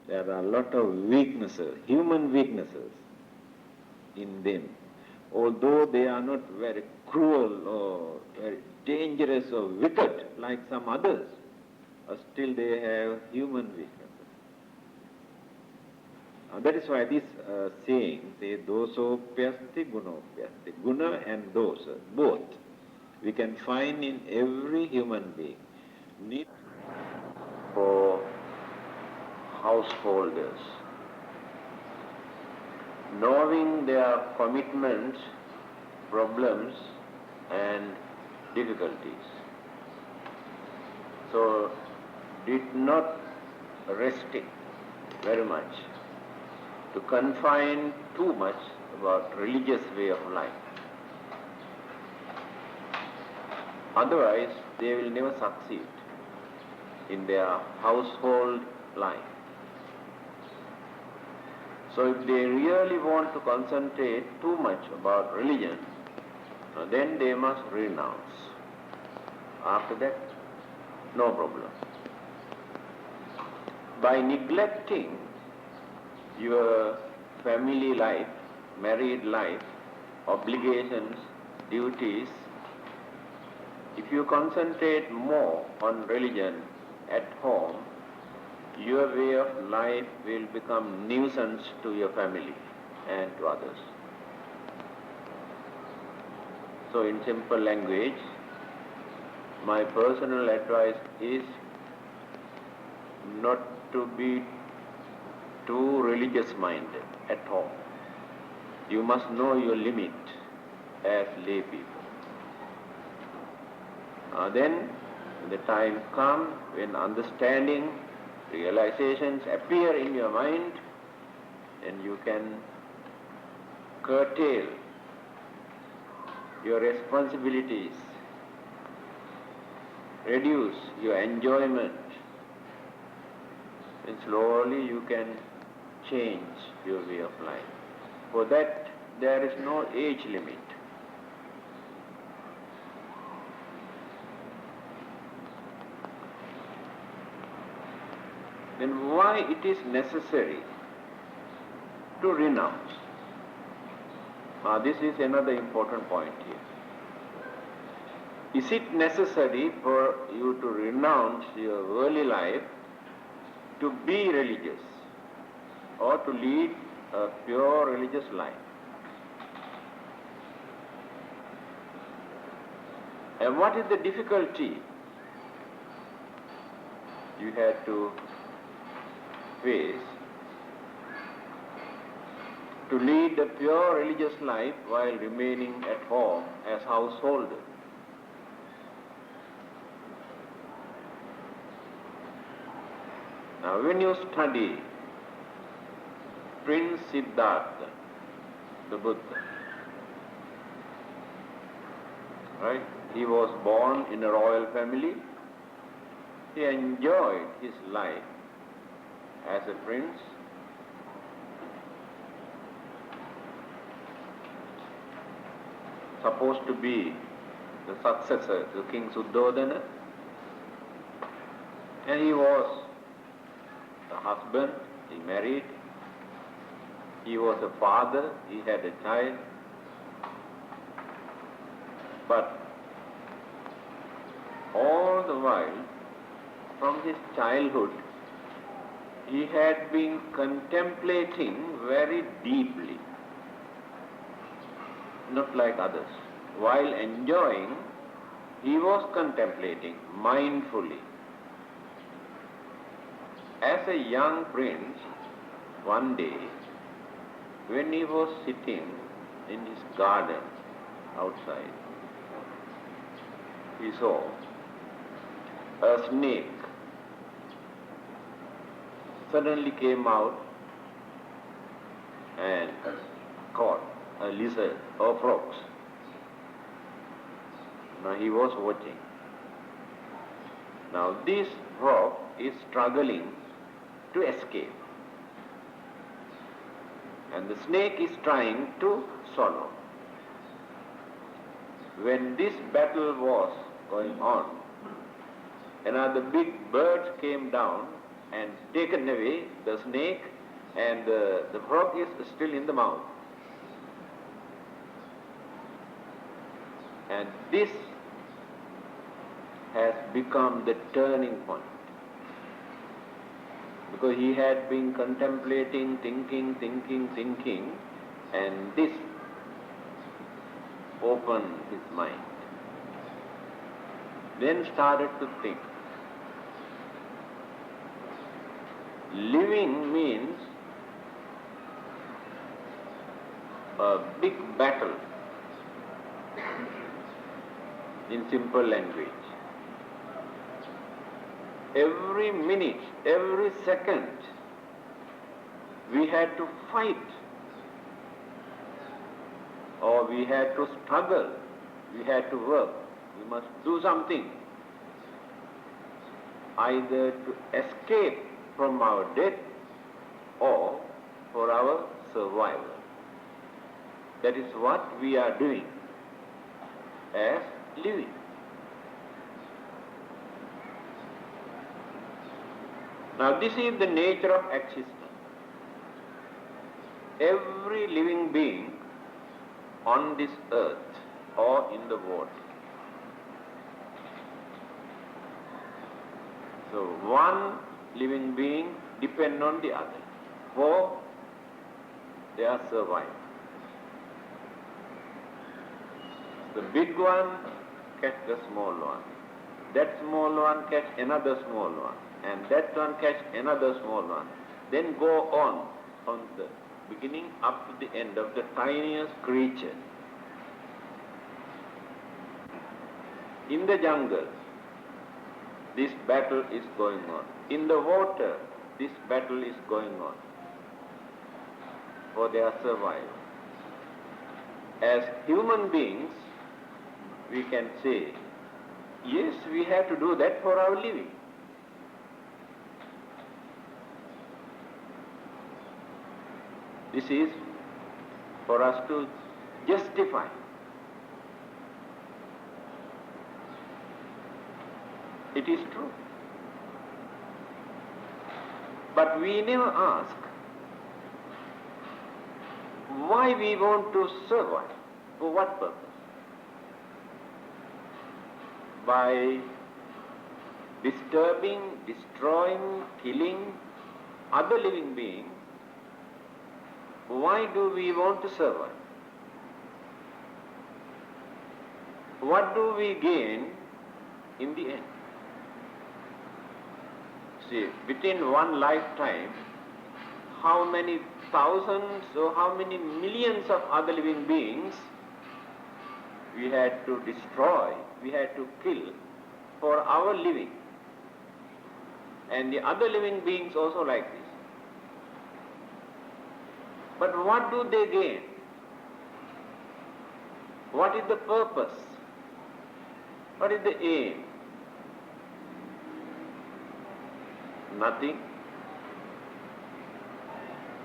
there are a lot of weaknesses, human weaknesses in them. Although they are not very cruel or very dangerous or wicked like some others, still they have human weaknesses. That is why this saying says dosopyasti gunopyasti. Guna and dosa, both, we can find in every human being. Need for householders, knowing their commitments, problems and difficulties. So did not restrict very much, to confine too much about religious way of life. Otherwise, they will never succeed in their household life. So if they really want to concentrate too much about religion, then they must renounce. After that, no problem. By neglecting your family life, married life, obligations, duties, if you concentrate more on religion at home, your way of life will become nuisance to your family and to others. So in simple language, my personal advice is not to be too religious minded at home. You must know your limit as lay people. Then when the time comes, when understanding, realizations appear in your mind, then you can curtail your responsibilities, reduce your enjoyment, and slowly you can change your way of life. For that, there is no age limit. Then why it is necessary to renounce? This is another important point here. Is it necessary for you to renounce your worldly life to be religious or to lead a pure religious life? And what is the difficulty you had to face to lead a pure religious life while remaining at home as householder? Now when you study Prince Siddhartha, the Buddha, right? He was born in a royal family. He enjoyed his life as a prince. Supposed to be the successor to King Suddhodana. And he was a husband, he married. He was a father, he had a child. But all the while, from his childhood, he had been contemplating very deeply, not like others. While enjoying, he was contemplating mindfully. As a young prince, one day, when he was sitting in his garden outside, he saw a snake suddenly came out and caught a lizard or frogs. Now he was watching. Now this frog is struggling to escape, and the snake is trying to swallow. When this battle was going on, another big bird came down and taken away the snake, and the frog is still in the mouth. And this has become the turning point. Because he had been contemplating, thinking, and this opened his mind. Then started to think. Living means a big battle in simple language. Every minute, every second, we had to fight, or we had to struggle, we had to work. We must do something, either to escape from our death or for our survival. That is what we are doing as living. Now this is the nature of existence. Every living being on this earth or in the world. So one living being depends on the other for their survival. The big one catch the small one. That small one catch another small one. And that one catch another small one. Then go on from the beginning up to the end of the tiniest creature. In the jungle, this battle is going on. In the water, this battle is going on for their survival. As human beings, we can say, yes, we have to do that for our living. This is for us to justify. It is true. But we never ask why we want to survive. For what purpose? By disturbing, destroying, killing other living beings, why do we want to survive? What do we gain in the end? See, within one lifetime, how many thousands or how many millions of other living beings we had to destroy, we had to kill for our living. And the other living beings also like this. But what do they gain? What is the purpose? What is the aim? Nothing.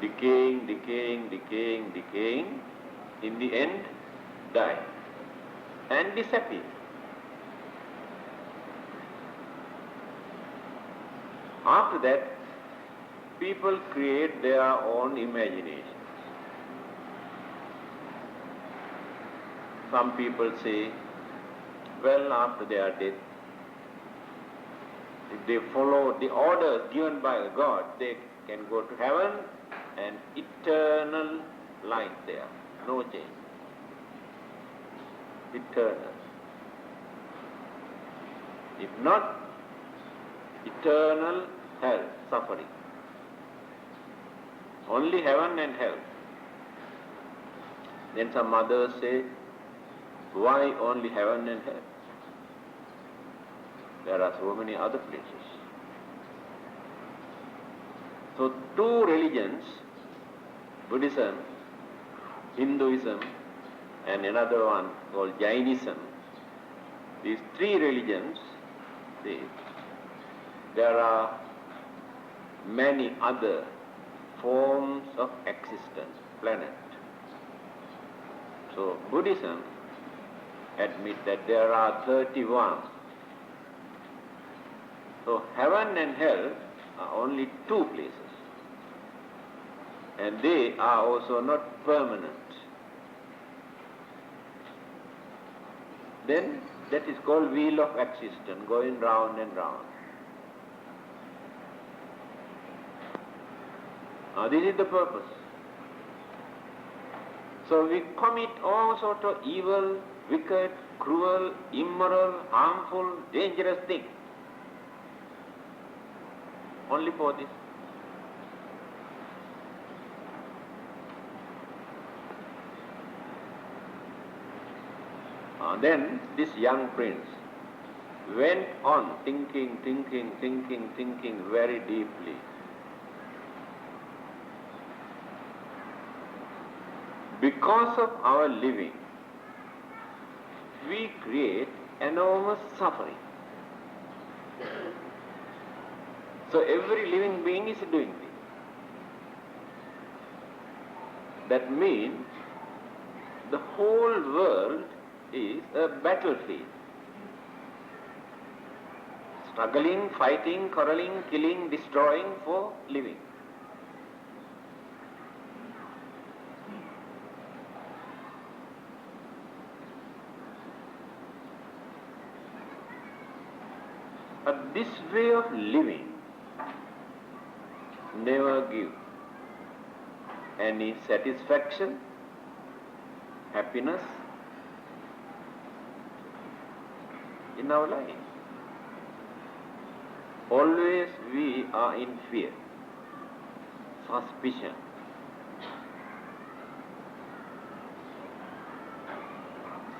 Decaying, in the end, die and disappear. After that, people create their own imagination. Some people say, well, after their death, if they follow the orders given by God, they can go to heaven and eternal life there, no change. Eternal. If not, eternal hell, suffering. Only heaven and hell. Then some others say, why only heaven and hell? There are so many other places. So two religions, Buddhism, Hinduism, and another one called Jainism, these three religions, there are many other forms of existence, planet. So Buddhism admits that there are 31. So heaven and hell are only two places, and they are also not permanent. Then that is called wheel of existence, going round and round. Now this is the purpose. So we commit all sort of evil, wicked, cruel, immoral, harmful, dangerous things only for this. Then this young prince went on thinking very deeply. Because of our living, we create enormous suffering. So every living being is doing this. That means the whole world is a battlefield. Struggling, fighting, quarreling, killing, destroying for living. But this way of living never gives any satisfaction, happiness in our life. Always we are in fear, suspicion.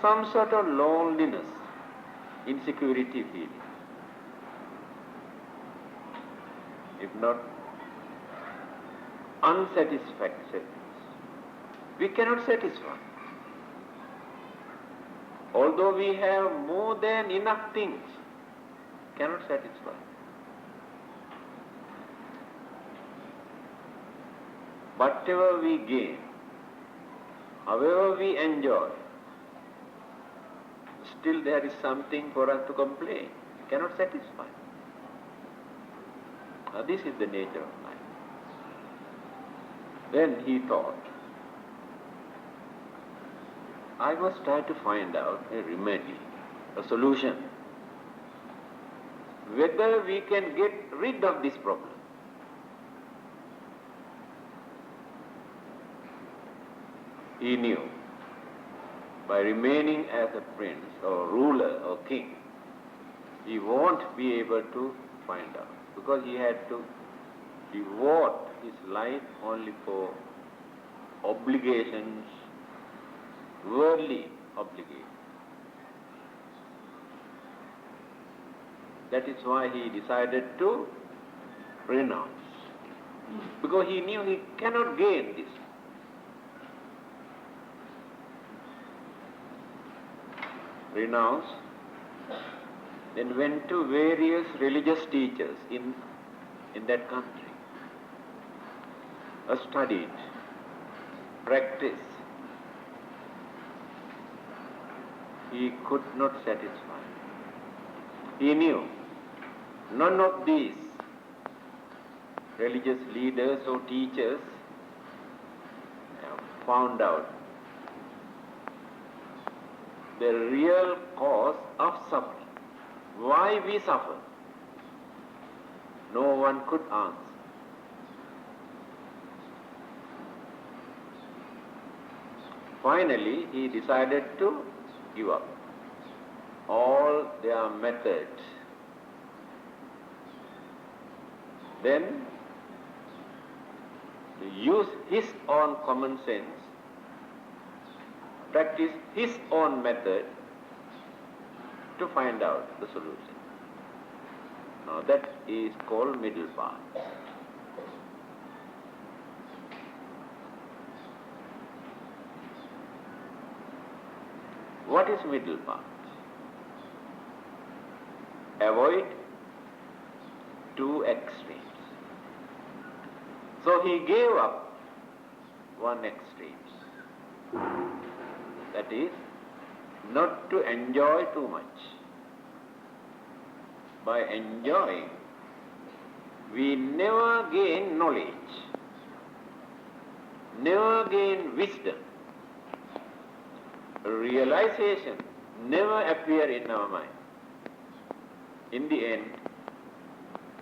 Some sort of loneliness, insecurity feeling. If not unsatisfaction, we cannot satisfy. Although we have more than enough things, cannot satisfy. Whatever we gain, however we enjoy, still there is something for us to complain. Cannot satisfy. This is the nature of life. Then he thought, I must try to find out a remedy, a solution, whether we can get rid of this problem. He knew by remaining as a prince or ruler or king, he won't be able to find out, because he had to devote his life only for obligations, worldly obligations. That is why he decided to renounce, because he knew he cannot gain this. Renounce, then went to various religious teachers in that country, studied, practiced. He could not satisfy. He knew none of these religious leaders or teachers found out the real cause of suffering. Why we suffer? No one could answer. Finally, he decided to give up all their methods. Then, to use his own common sense, practice his own method to find out the solution. Now that is called middle path. What is middle path? Avoid two extremes. So he gave up one extreme. That is, not to enjoy too much. By enjoying, we never gain knowledge, never gain wisdom. Realization never appear in our mind. In the end,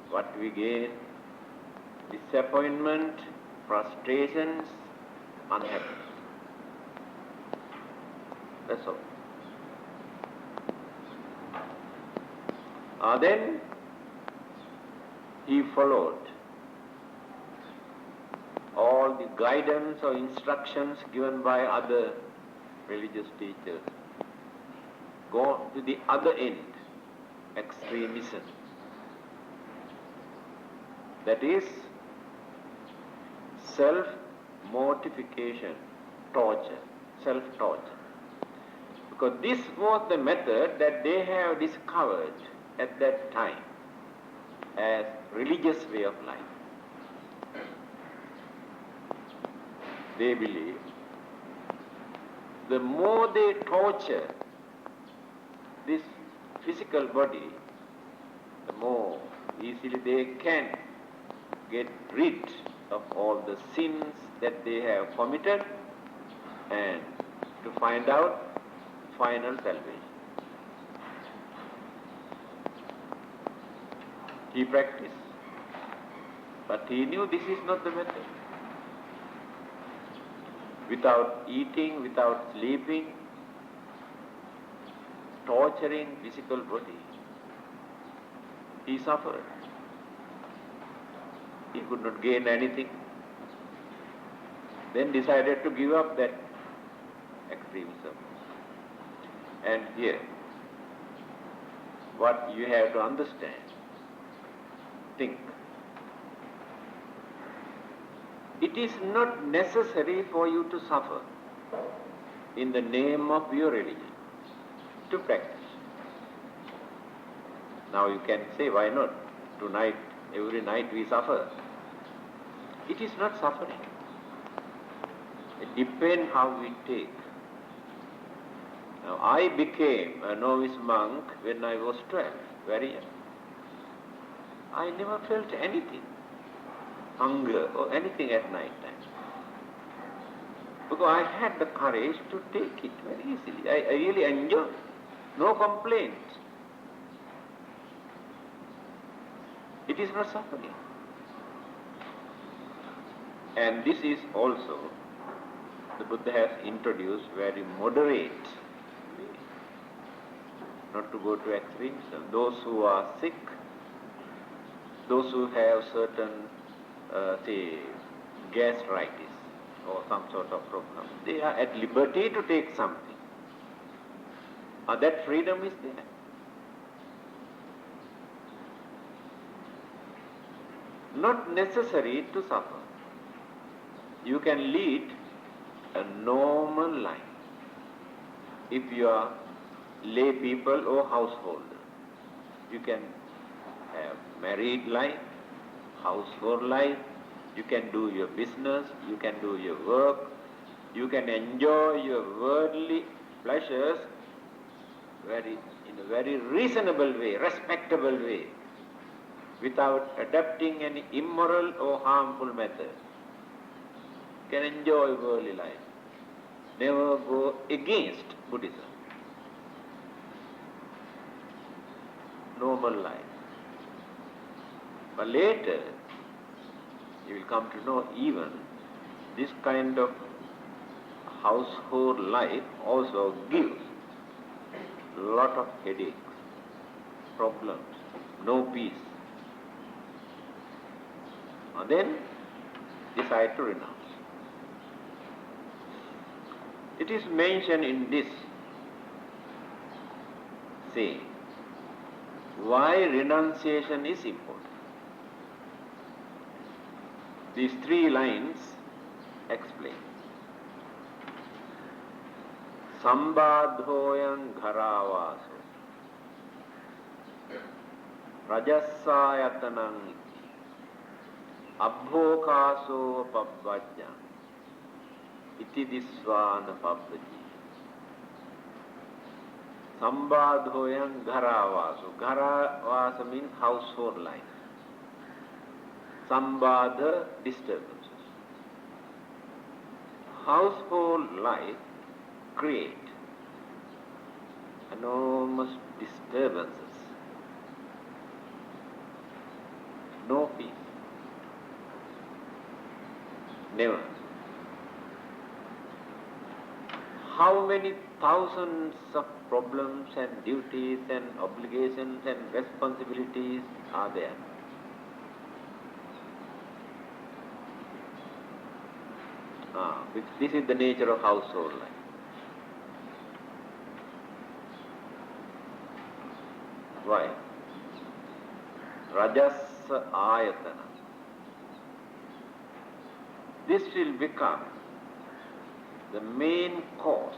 what we gain? Disappointment, frustrations, unhappiness. That's all. Then he followed all the guidance or instructions given by other religious teachers. Go to the other end, extremism. That is self-mortification, torture, self-torture. Because this was the method that they have discovered at that time as religious way of life. They believe the more they torture this physical body, the more easily they can get rid of all the sins that they have committed and to find out final salvation. He practiced, but he knew this is not the method. Without eating, without sleeping, torturing physical body, he suffered. He could not gain anything. Then decided to give up that extremism. And here, what you have to understand, think. It is not necessary for you to suffer in the name of your religion, to practice. Now you can say, why not? Tonight, every night we suffer. It is not suffering. It depends how we take. Now I became a novice monk when I was 12, very young. I never felt anything, hunger or anything at night time. Because I had the courage to take it very easily. I really enjoyed. No complaint. It is not suffering. And this is also, the Buddha has introduced very moderate way, not to go to extremism. Those who are sick, those who have certain, say, gastritis or some sort of problem, they are at liberty to take something. That freedom is there. Not necessary to suffer. You can lead a normal life if you are lay people or householder. You can have married life, household life, you can do your business, you can do your work, you can enjoy your worldly pleasures in a very reasonable way, respectable way, without adopting any immoral or harmful method. You can enjoy worldly life. Never go against Buddhism. Normal life. But later, you will come to know even this kind of household life also gives a lot of headaches, problems, no peace. And then decide to renounce. It is mentioned in this saying why renunciation is important. These 3 lines explain. Sambadhoyan gharavaso rajasayatanang abhokaso pabbajjam iti disvana pabbajji. Sambadhoyan gharavaso. Gharavasa means household life. sambada disturbances. Household life creates enormous disturbances. No peace. Never. How many thousands of problems and duties and obligations and responsibilities are there? This is the nature of household life. Why? Rajasa ayatana. This will become the main cause,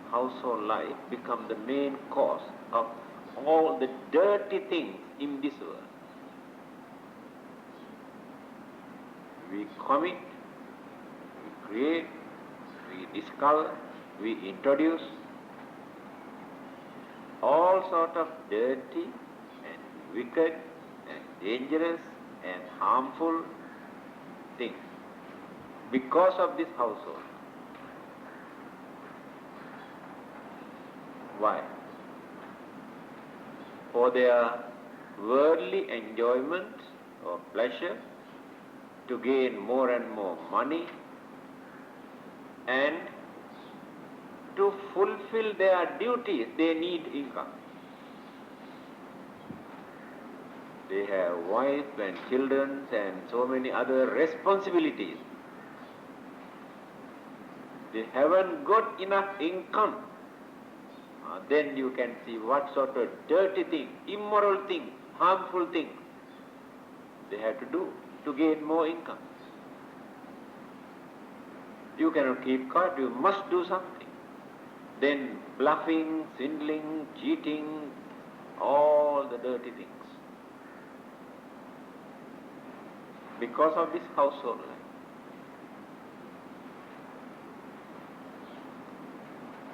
household life become the main cause of all the dirty things in this world. We commit, we create, we discover, we introduce all sort of dirty and wicked and dangerous and harmful things because of this household. Why? For their worldly enjoyment or pleasure, to gain more and more money, and to fulfill their duties, they need income. They have wife and children and so many other responsibilities. They haven't got enough income. Then you can see what sort of dirty thing, immoral thing, harmful thing they have to do to gain more income. You cannot keep quiet, you must do something. Then bluffing, swindling, cheating, all the dirty things. Because of this household life.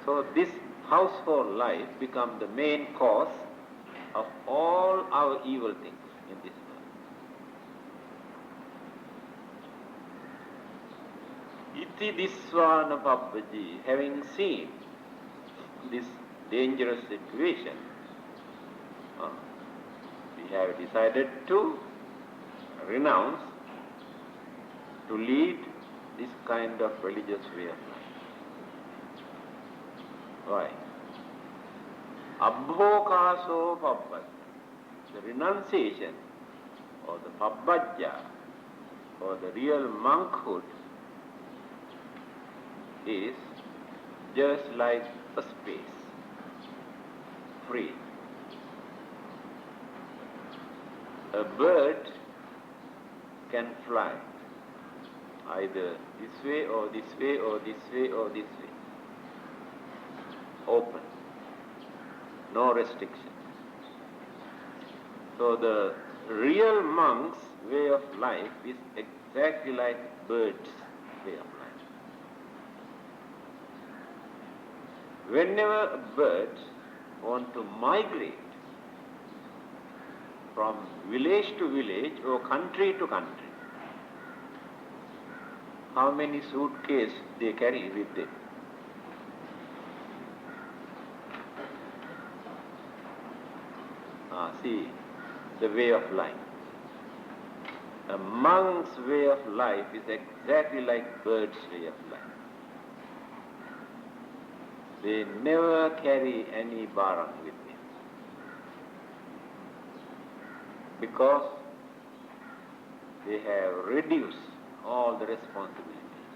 So this household life becomes the main cause of all our evil things in this world. Iti Diswana Babbaji, having seen this dangerous situation, we have decided to renounce, to lead this kind of religious way of life. Why? Abhokaso pabbajja. The renunciation or the pabbajja or the real monkhood is just like a space, free. A bird can fly either this way or this way or this way or this way. Open, no restriction. So the real monk's way of life is exactly like bird's way of life. Whenever a bird wants to migrate from village to village or country to country, how many suitcases they carry with them? See, the way of life. A monk's way of life is exactly like bird's way of life. They never carry any barang with them because they have reduced all the responsibilities.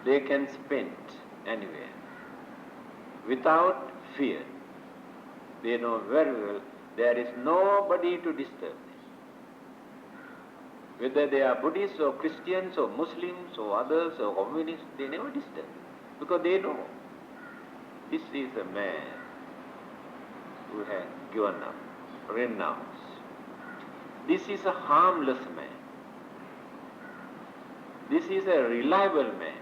They can spend anywhere without fear. They know very well there is nobody to disturb them. Whether they are Buddhists or Christians or Muslims or others or communists, they never disturb them because they know this is a man who has given up, renounced. This is a harmless man. This is a reliable man,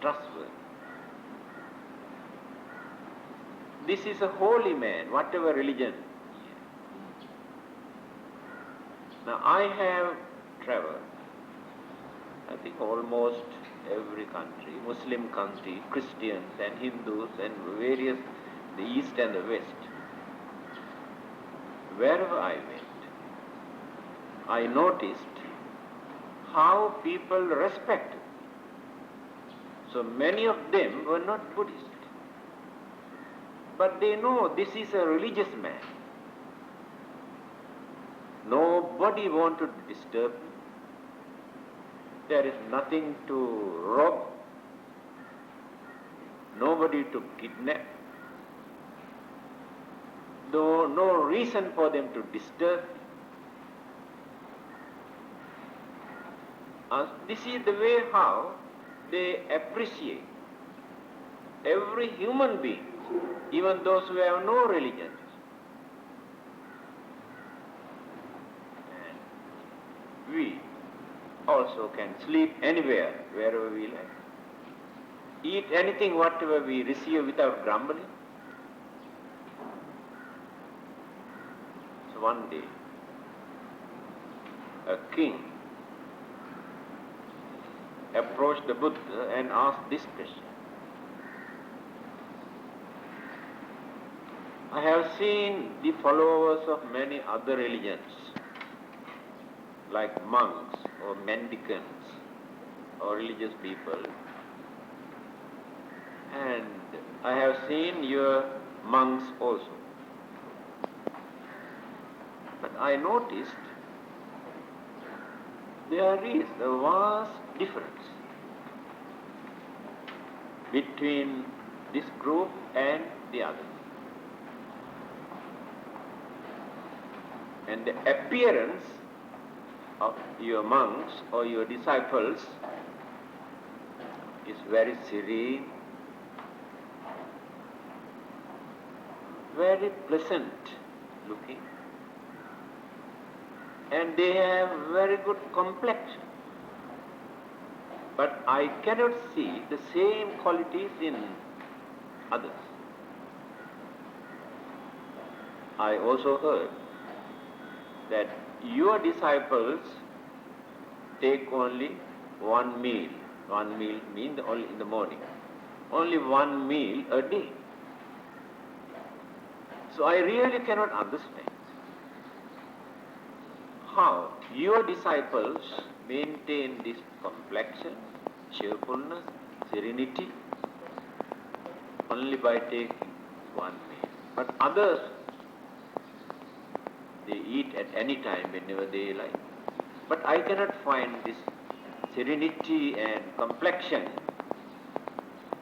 trustworthy. This is a holy man, whatever religion. Now I have traveled, I think almost every country, Muslim country, Christians and Hindus and various, the East and the West. Wherever I went, I noticed how people respected. So many of them were not Buddhist, but they know this is a religious man. Nobody wanted to disturb him. There is nothing to rob, nobody to kidnap, though no reason for them to disturb. This is the way how they appreciate every human being, even those who have no religion. And we also can sleep anywhere, wherever we like. Eat anything, whatever we receive without grumbling. So one day, a king approached the Buddha and asked this question. I have seen the followers of many other religions, like monks or mendicants or religious people, and I have seen your monks also. But I noticed there is a vast difference between this group and the others. And the appearance of your monks or your disciples is very serene, very pleasant looking, and they have very good complexion. But I cannot see the same qualities in others. I also heard that your disciples take only one meal. One meal means only in the morning. Only one meal a day. So I really cannot understand how your disciples maintain this complexion, cheerfulness, serenity, only by taking one meal. But others, they eat at any time whenever they like. But I cannot find this serenity and complexion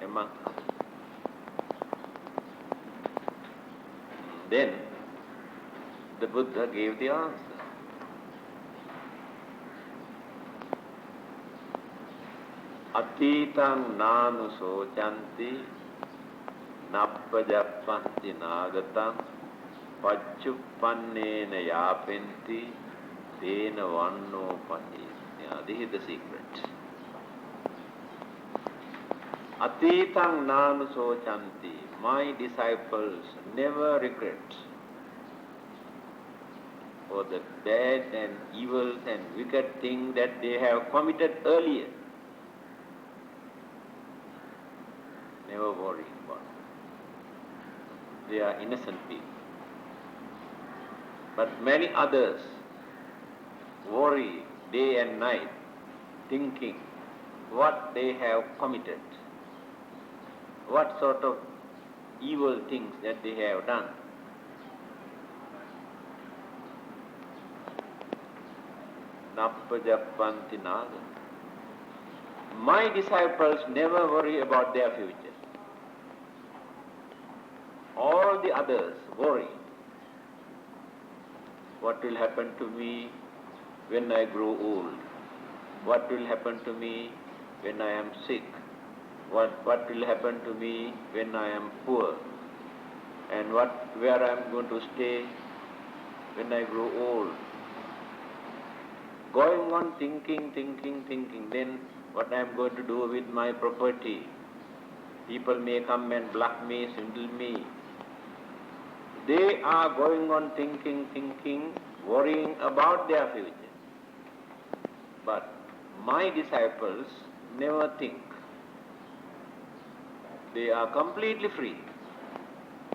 among others. Then the Buddha gave the answer. Atitam nanu sochanti nappajappanti nagatam paccupannena yapenti tena vanno patisnya. This is the secret. Atitam nanu sochanti. My disciples never regret for the bad and evil and wicked things that they have committed earlier. Never worry about it. They are innocent people. But many others worry day and night, thinking what they have committed, what sort of evil things that they have done. Nappajappanti naga. My disciples never worry about their future. All the others worry. What will happen to me when I grow old? What will happen to me when I am sick? What will happen to me when I am poor? And where I am going to stay when I grow old? Going on thinking, then what I am going to do with my property? People may come and block me, swindle me. They are going on thinking worrying about their future. But my disciples never think. They are completely free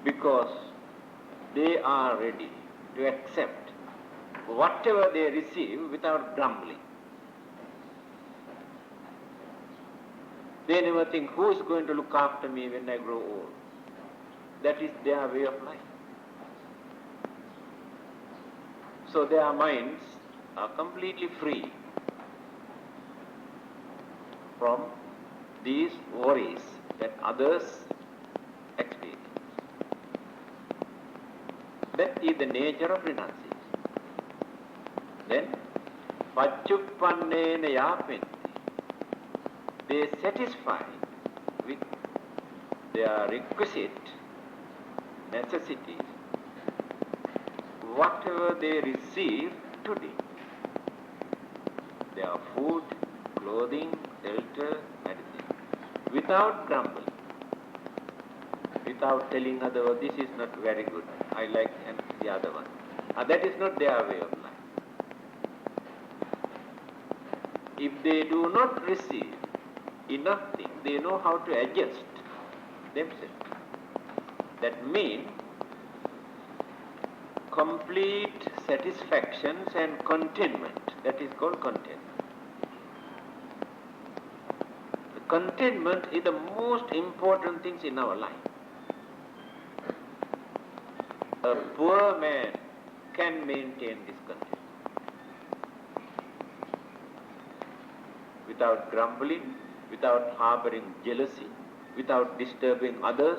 because they are ready to accept whatever they receive without grumbling. They never think, who is going to look after me when I grow old? That is their way of life. So their minds are completely free from these worries that others experience. That is the nature of renunciation. Then, paccupannena yapenti. They satisfy with their requisite necessities whatever they receive today. Their food, clothing, shelter, medicine, without grumbling, without telling others, this is not very good, I like the other one. That is not their way of life. If they do not receive enough things, they know how to adjust themselves. That means complete satisfactions and contentment. That is called contentment. The contentment is the most important thing in our life. A poor man can maintain this contentment without grumbling, without harboring jealousy, without disturbing others.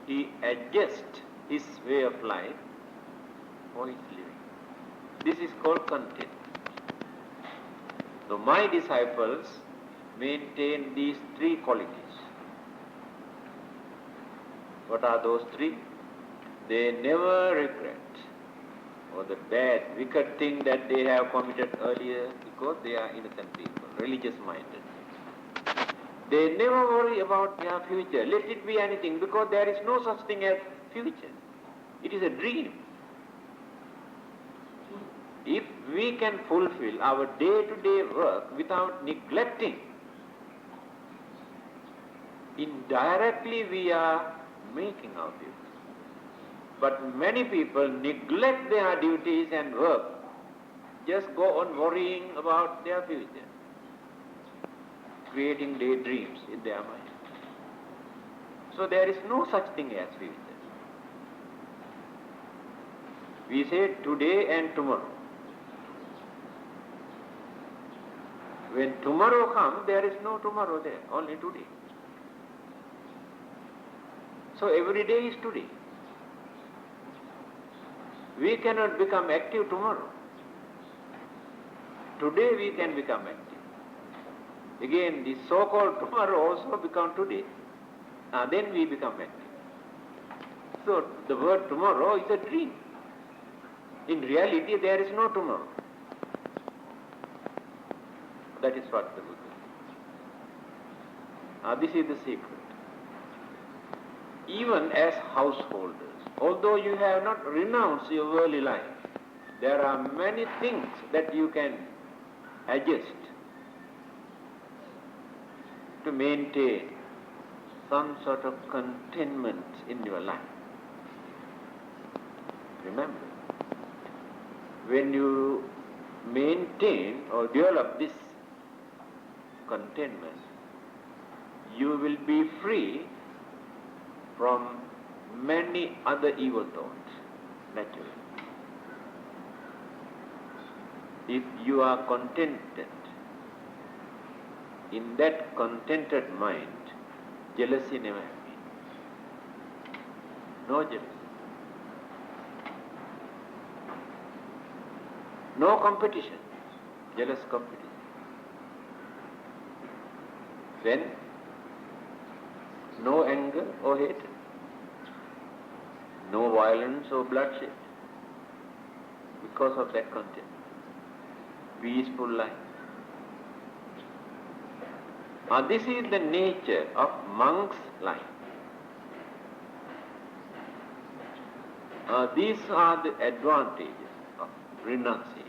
He adjusts his way of life for his living. This is called contentment. So my disciples maintain these three qualities. What are those three? They never regret or the bad, wicked thing that they have committed earlier because they are innocent people, religious-minded. They never worry about their future. Let it be anything, because there is no such thing as future. It is a dream. If we can fulfill our day-to-day work without neglecting, indirectly we are making our duty. But many people neglect their duties and work, just go on worrying about their future, creating daydreams in their mind. So there is no such thing as future. We say today and tomorrow. When tomorrow comes, there is no tomorrow there, only today. So every day is today. We cannot become active tomorrow. Today we can become active. Again, the so-called tomorrow also become today. Then we become active. So the word tomorrow is a dream. In reality, there is no tomorrow. That is what the Buddha says. This is the secret. Even as householders, although you have not renounced your worldly life, there are many things that you can adjust to maintain some sort of contentment in your life. Remember, when you maintain or develop this contentment, you will be free from many other evil thoughts, naturally. If you are contented, in that contented mind, jealousy never happens. No jealousy. No competition, jealous competition. Then, no anger or hatred. No violence or bloodshed. Because of that content. Peaceful life. This is the nature of monk's life. These are the advantages of renunciation.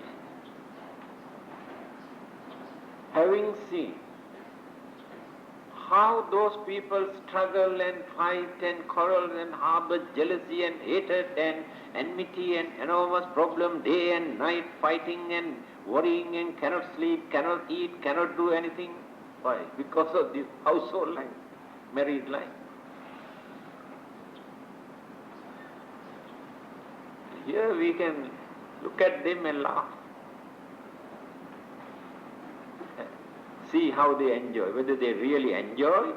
Having seen how those people struggle and fight and quarrel and harbor jealousy and hatred and enmity and enormous problem day and night, fighting and worrying and cannot sleep, cannot eat, cannot do anything. Why? Because of this household life, married life. Here we can look at them and laugh. See how they enjoy, whether they really enjoy,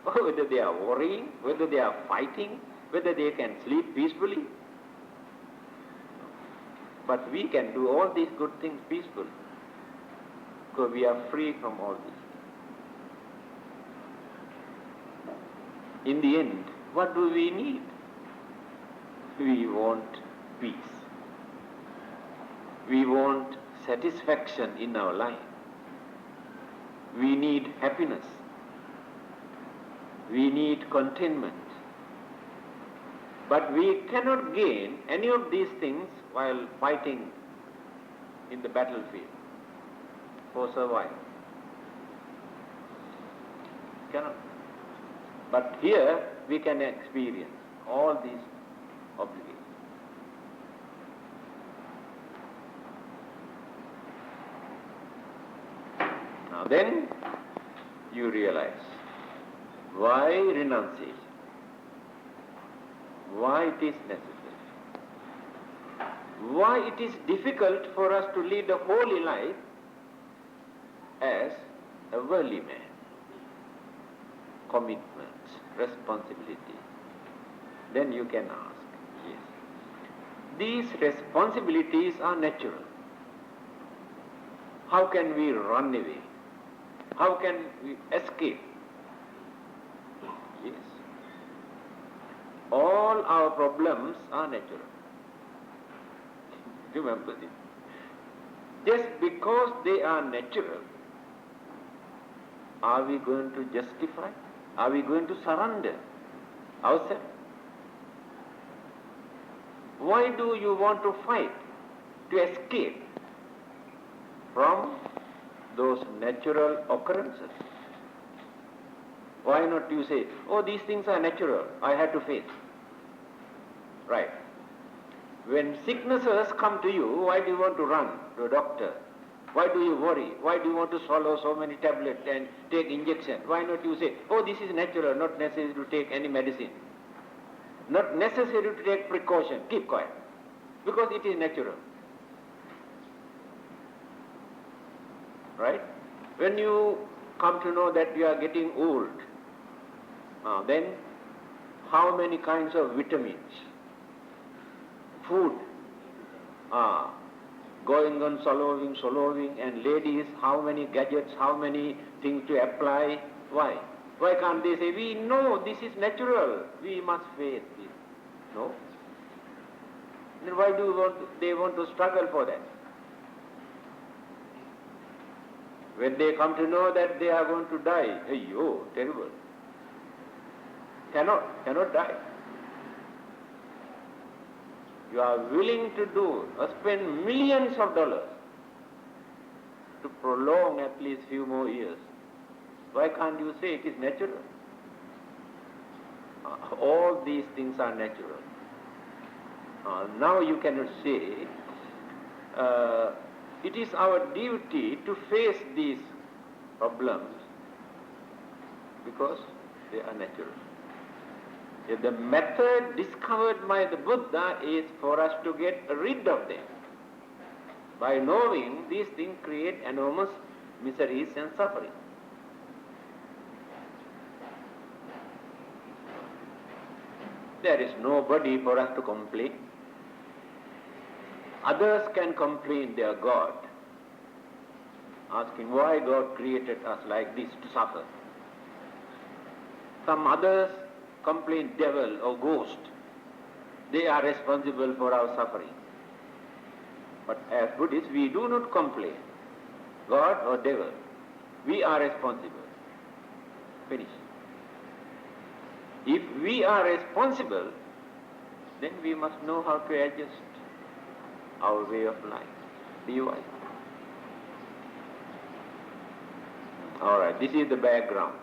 or whether they are worrying, whether they are fighting, whether they can sleep peacefully. But we can do all these good things peacefully, because we are free from all this. In the end, what do we need? We want peace. We want satisfaction in our life. We need happiness. We need contentment. But we cannot gain any of these things while fighting in the battlefield for survival. Cannot. But here we can experience all these obligations. Now then you realize why renunciation, why it is necessary, why it is difficult for us to lead a holy life as a worldly man. Commitments, responsibilities. Then you can ask, yes, these responsibilities are natural. How can we run away? How can we escape? Yes. All our problems are natural. Remember this. Just because they are natural, are we going to justify? Are we going to surrender ourselves? Why do you want to fight to escape from those natural occurrences? Why not you say, oh, these things are natural, I have to face. Right. When sicknesses come to you, why do you want to run to a doctor? Why do you worry? Why do you want to swallow so many tablets and take injection? Why not you say, oh, this is natural, not necessary to take any medicine. Not necessary to take precaution. Keep quiet. Because it is natural. Right? When you come to know that you are getting old, then how many kinds of vitamins, food, going on swallowing, and ladies, how many gadgets, how many things to apply. Why? Why can't they say, we know this is natural, we must face this? No. Then why do they want to struggle for that? When they come to know that they are going to die, oh, terrible. Cannot die. You are willing to spend millions of dollars to prolong at least few more years. Why can't you say it is natural? All these things are natural. Now you cannot say it is our duty to face these problems because they are natural. The method discovered by the Buddha is for us to get rid of them. By knowing these things create enormous miseries and suffering. There is nobody for us to complain. Others can complain their God, asking why God created us like this to suffer. Some others complain devil or ghost. They are responsible for our suffering. But as Buddhists, we do not complain. God or devil, we are responsible. Finish. If we are responsible, then we must know how to adjust our way of life. Be wise. All right, this is the background.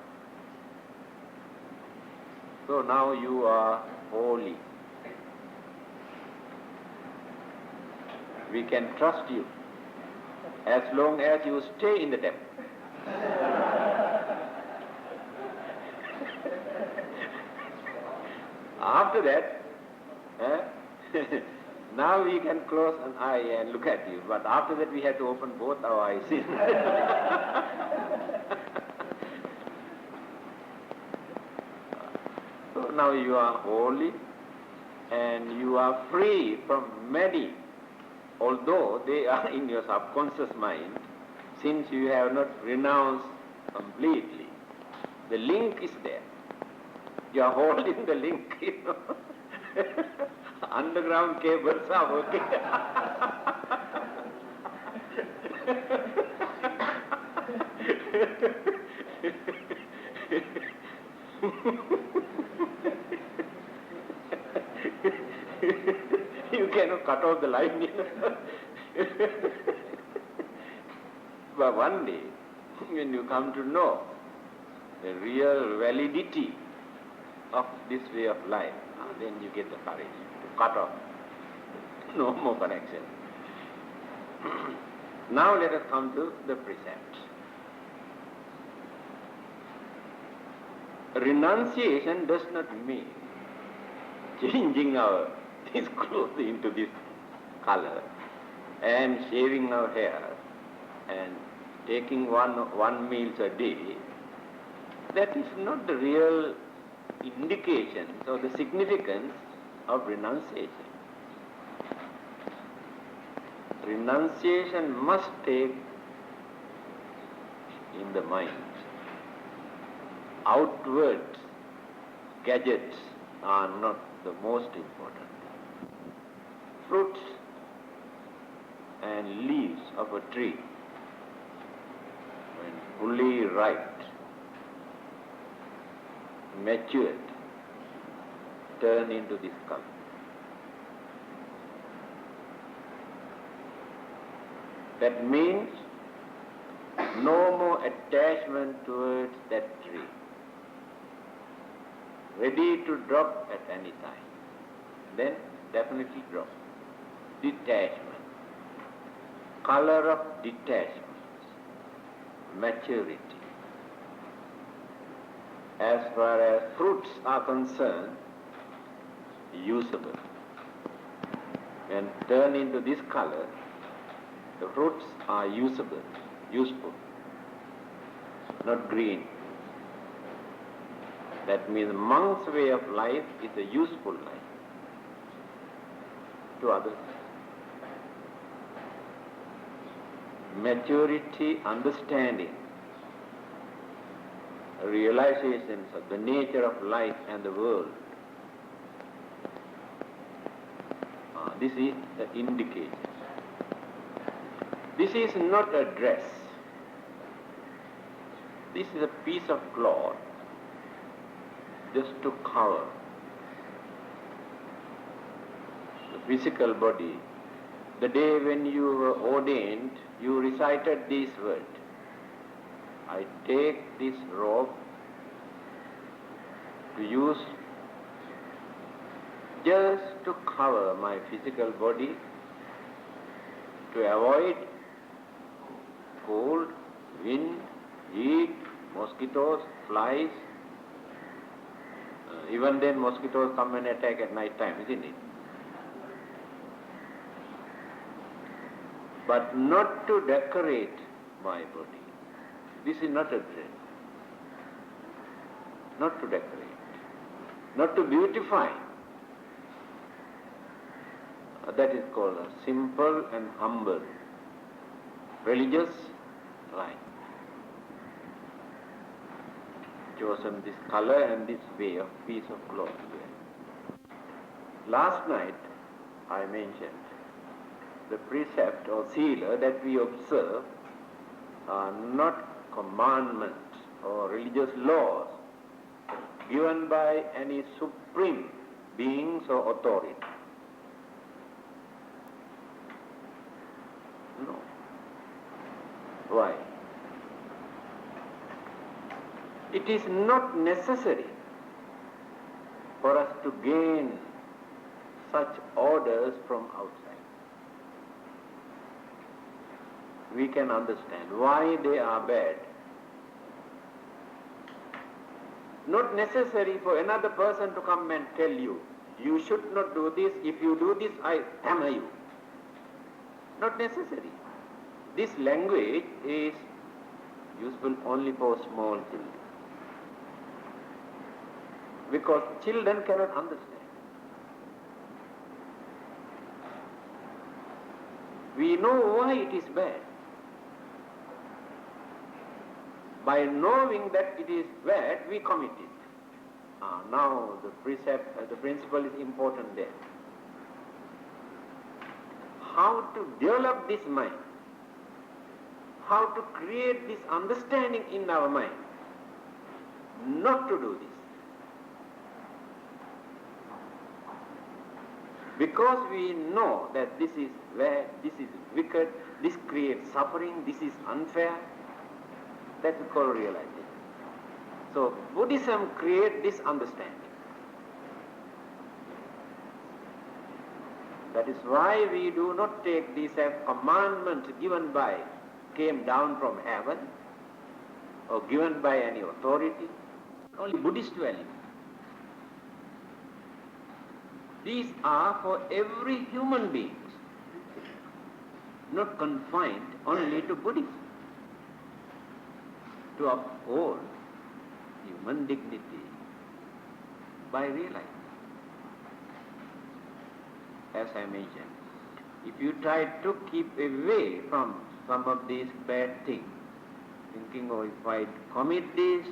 So now you are holy. We can trust you as long as you stay in the temple. After that, now we can close an eye and look at you, but after that we have to open both our eyes. So now you are holy and you are free from many, although they are in your subconscious mind, since you have not renounced completely. The link is there. You are holding the link, Underground cables are working. You cannot cut off the line. But one day, when you come to know the real validity of this way of life, then you get the courage to cut off. No more connection. Now let us come to the precepts. Renunciation does not mean changing our this clothes into this color and shaving our hair and taking one meals a day. That is not the real indication or the significance of renunciation. Renunciation must take in the mind. Outward gadgets are not the most important. Fruits and leaves of a tree, when fully ripe, matured, turn into this color. That means no more attachment towards that tree. Ready to drop at any time. Then definitely drop. Detachment. Color of detachment. Maturity. As far as fruits are concerned, usable. When turned into this color, the fruits are usable, useful, not green. That means monk's way of life is a useful life to others. Maturity, understanding, realizations of the nature of life and the world. This is the indication. This is not a dress. This is a piece of cloth just to cover the physical body. The day when you were ordained, you recited these words. I take this robe to use just to cover my physical body, to avoid cold, wind, heat, mosquitoes, flies. Even then mosquitoes come and attack at night time, isn't it? But not to decorate my body. This is not a dress. Not to decorate. Not to beautify. That is called a simple and humble religious life. Chosen this color and this way of piece of cloth. Last night I mentioned the precept or Sila that we observe are not commandments or religious laws given by any supreme beings or authority. No. Why? It is not necessary for us to gain such orders from outside. We can understand why they are bad. Not necessary for another person to come and tell you, you should not do this, if you do this, I hammer you. Not necessary. This language is useful only for small children. Because children cannot understand. We know why it is bad. By knowing that it is bad, we commit it. Now the principle is important there. How to develop this mind, how to create this understanding in our mind, not to do this. Because we know that this is bad, this is wicked, this creates suffering, this is unfair, that we call realization. So Buddhism creates this understanding. That is why we do not take these as commandments came down from heaven or given by any authority, only Buddhist value. These are for every human being, not confined only to Buddhism. To uphold human dignity by realizing. As I mentioned, if you try to keep away from some of these bad things, thinking, oh, if I commit this,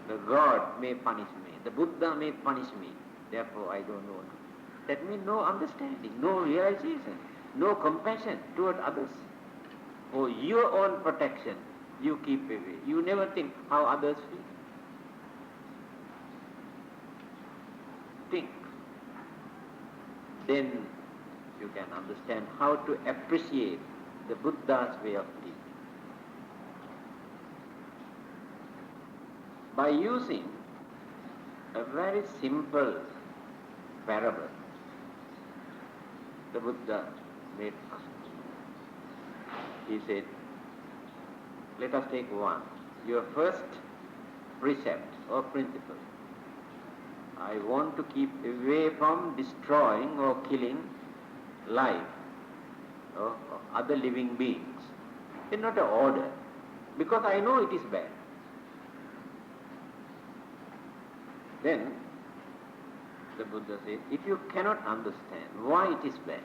the God may punish me, the Buddha may punish me, therefore I don't know. That means no understanding, no realization, no compassion toward others. For your own protection, you keep away. You never think how others feel. Think. Then you can understand how to appreciate the Buddha's way of thinking. By using a very simple parable, the Buddha made us. He said, let us take one. Your first precept or principle. I want to keep away from destroying or killing life or other living beings. It's not an order, because I know it is bad. Then the Buddha says, if you cannot understand why it is bad,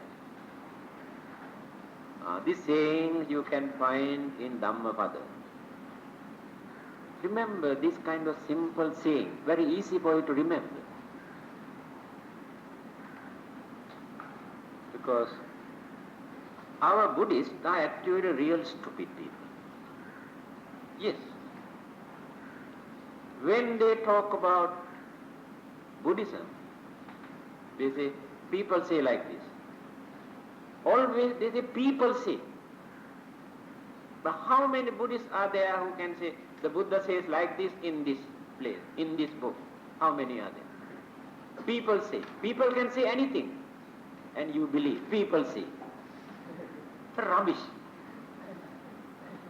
this saying you can find in Dhammananda. Remember this kind of simple saying, very easy for you to remember. Because our Buddhists are actually real stupid people. Yes. When they talk about Buddhism, they say, people say like this. Always they say, people say. But how many Buddhists are there who can say, the Buddha says like this in this place, in this book? How many are there? People say. People can say anything. And you believe. People say. Rubbish.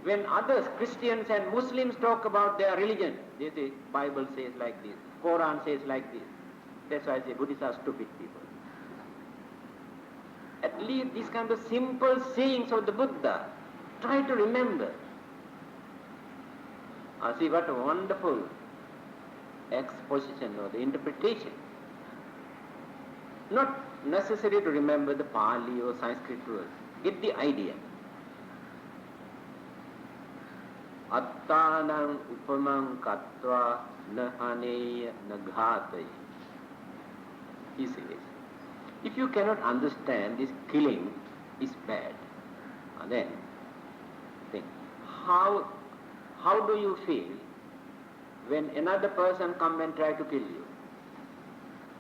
When others, Christians and Muslims, talk about their religion, they say, Bible says like this, Quran says like this. That's why I say Buddhists are stupid people. At least these kind of simple sayings of the Buddha, try to remember. See what a wonderful exposition or the interpretation. Not necessary to remember the Pali or Sanskrit words. Get the idea. Attanam upamam katva na haneya na ghatayi. He says, if you cannot understand this killing is bad, then think, how do you feel when another person comes and tries to kill you?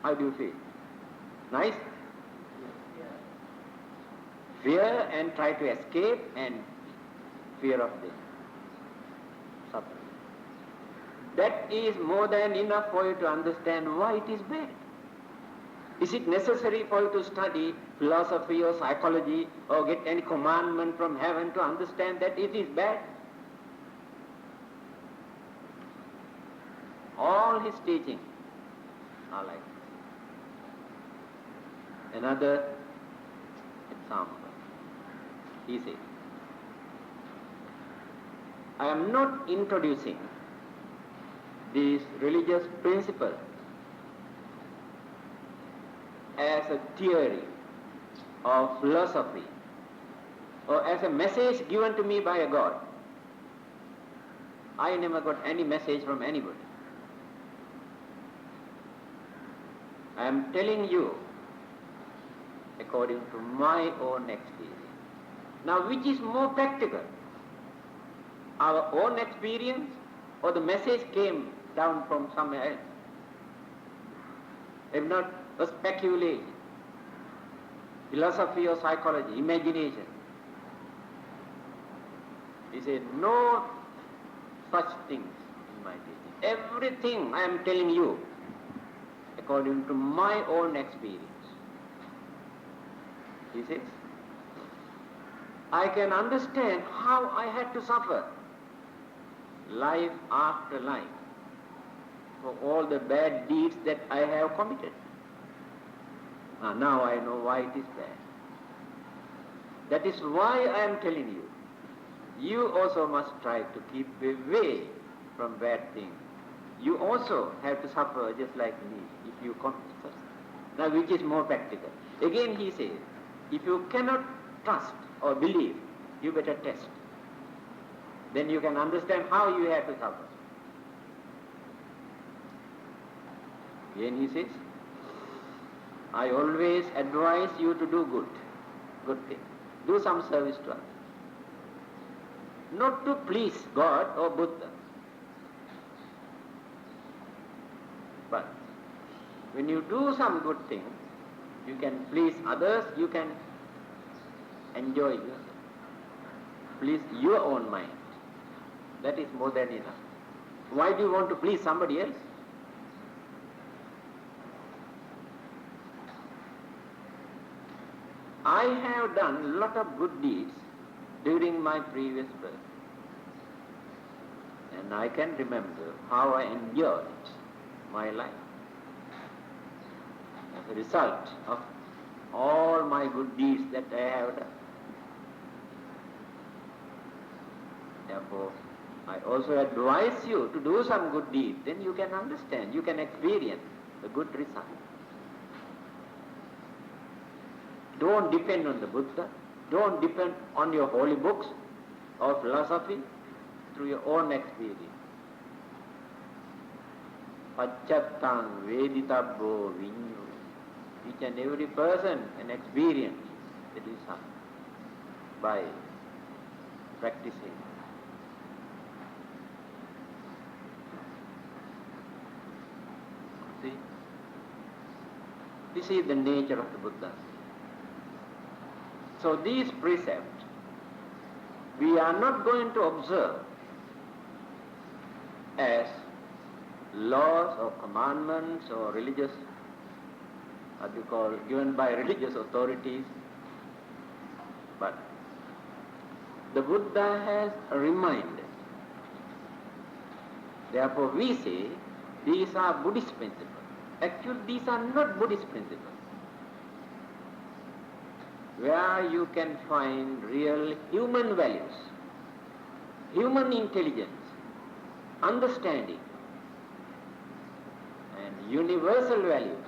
How do you feel? Nice? Fear and try to escape, and fear of death, suffering. That is more than enough for you to understand why it is bad. Is it necessary for you to study philosophy or psychology or get any commandment from heaven to understand that it is bad? All his teachings are like this. Another example. He says, I am not introducing this religious principle as a theory or philosophy or as a message given to me by a God. I never got any message from anybody. I am telling you according to my own experience. Now, which is more practical? Our own experience or the message came down from somewhere else? If not, a speculation, philosophy or psychology, imagination. He said, no such things in my teaching. Everything I am telling you according to my own experience. He says, I can understand how I had to suffer life after life for all the bad deeds that I have committed. Now I know why it is bad. That is why I am telling you. You also must try to keep away from bad things. You also have to suffer just like me if you commit such. Now which is more practical? Again he says, if you cannot trust or believe, you better test. Then you can understand how you have to suffer. Again he says, I always advise you to do good things. Do some service to others. Not to please God or Buddha. But when you do some good things, you can please others, you can enjoy yourself. Please your own mind. That is more than enough. Why do you want to please somebody else? I have done a lot of good deeds during my previous birth. And I can remember how I enjoyed my life as a result of all my good deeds that I have done. Therefore, I also advise you to do some good deeds. Then you can understand, you can experience the good result. Don't depend on the Buddha. Don't depend on your holy books or philosophy, through your own experience. Pacchattam veditabbo vinyo. Each and every person can experience the result by practicing. See? This is the nature of the Buddha. So these precepts, we are not going to observe as laws or commandments or religious, what you call, given by religious authorities, but the Buddha has reminded. Therefore we say these are Buddhist principles. Actually these are not Buddhist principles, where you can find real human values, human intelligence, understanding, and universal values.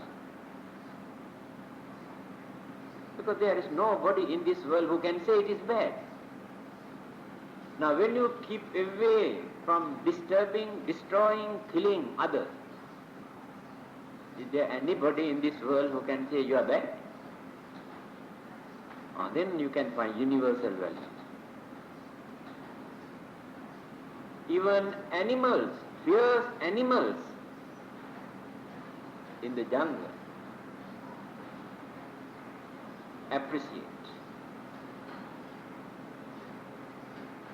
Because there is nobody in this world who can say it is bad. Now when you keep away from disturbing, destroying, killing others, is there anybody in this world who can say you are bad? Then you can find universal values. Even animals, fierce animals in the jungle, appreciate.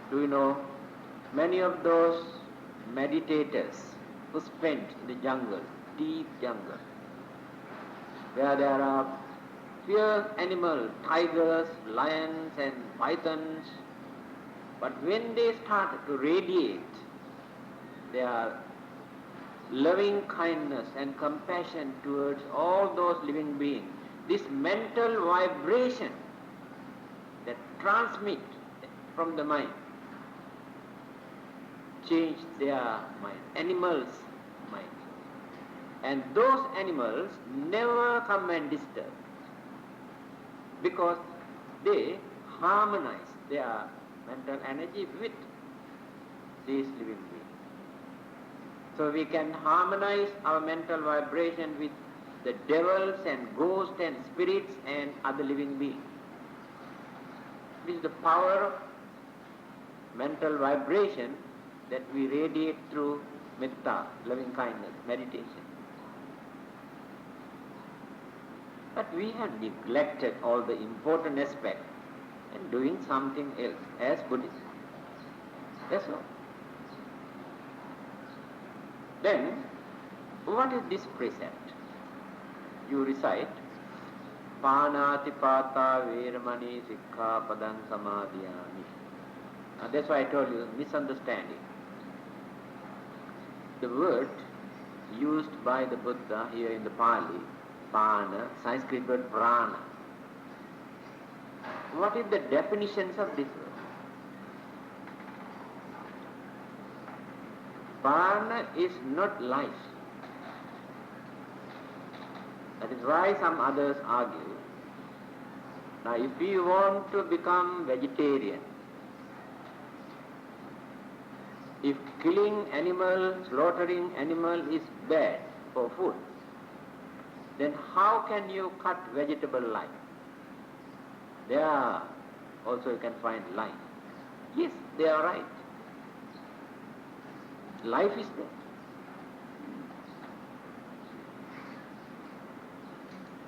Do you know, many of those meditators who spent in the jungle, deep jungle, where there are fierce animals, tigers, lions and pythons, but when they start to radiate their loving kindness and compassion towards all those living beings, this mental vibration that transmit from the mind change their mind, animals' mind. And those animals never come and disturb, because they harmonize their mental energy with these living beings. So we can harmonize our mental vibration with the devils and ghosts and spirits and other living beings. This is the power of mental vibration that we radiate through metta, loving kindness, meditation. But we have neglected all the important aspects and doing something else as Buddhists. That's all. Then, what is this precept? You recite, Pānātipātā Veramani Sikkhapadam Samadhiyāmi. That's why I told you, misunderstanding. The word used by the Buddha here in the Pali, Pāna, Sanskrit word prana. What is the definitions of this word? Prana is not life. That is why some others argue. Now if you want to become vegetarian, if killing animal, slaughtering animal is bad for food, then how can you cut vegetable life? There also you can find life. Yes, they are right. Life is there.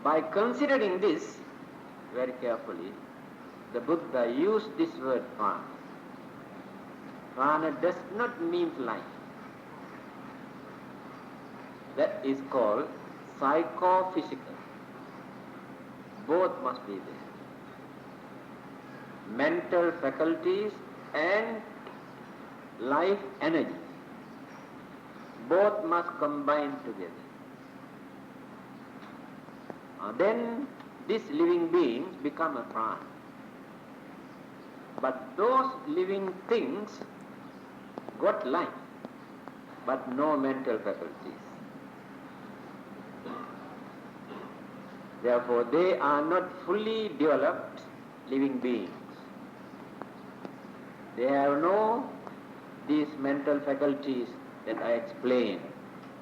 By considering this very carefully, the Buddha used this word prana. Prana does not mean life. That is called psychophysical. Both must be there. Mental faculties and life energy. Both must combine together. Then these living beings become a prana. But those living things got life, but no mental faculties. Therefore, they are not fully developed living beings. They have no these mental faculties that I explained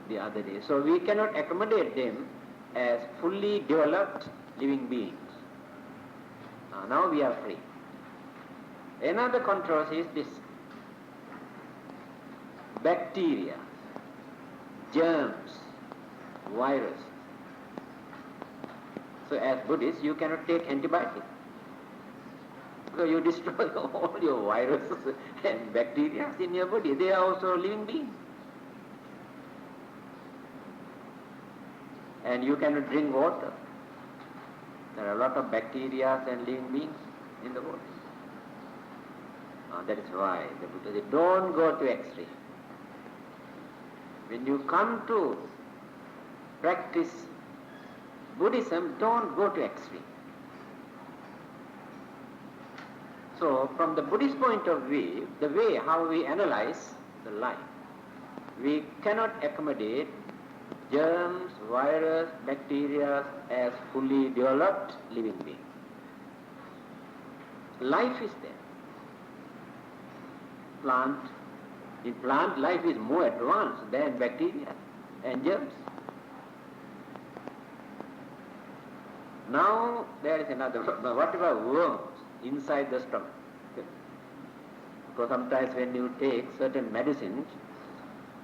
the other day. So we cannot accommodate them as fully developed living beings. Now we are free. Another controversy is this. Bacteria, germs, virus. So as Buddhists, you cannot take antibiotics. So you destroy all your viruses and bacteria in your body. They are also living beings. And you cannot drink water. There are a lot of bacteria and living beings in the water. That is why the Buddha said, don't go to extreme. When you come to practice Buddhism, don't go to extreme. So from the Buddhist point of view, the way how we analyze the life, we cannot accommodate germs, virus, bacteria as fully developed living beings. Life is there. In plant, life is more advanced than bacteria and germs. Now there is another problem. What about worms inside the stomach? Because sometimes when you take certain medicines,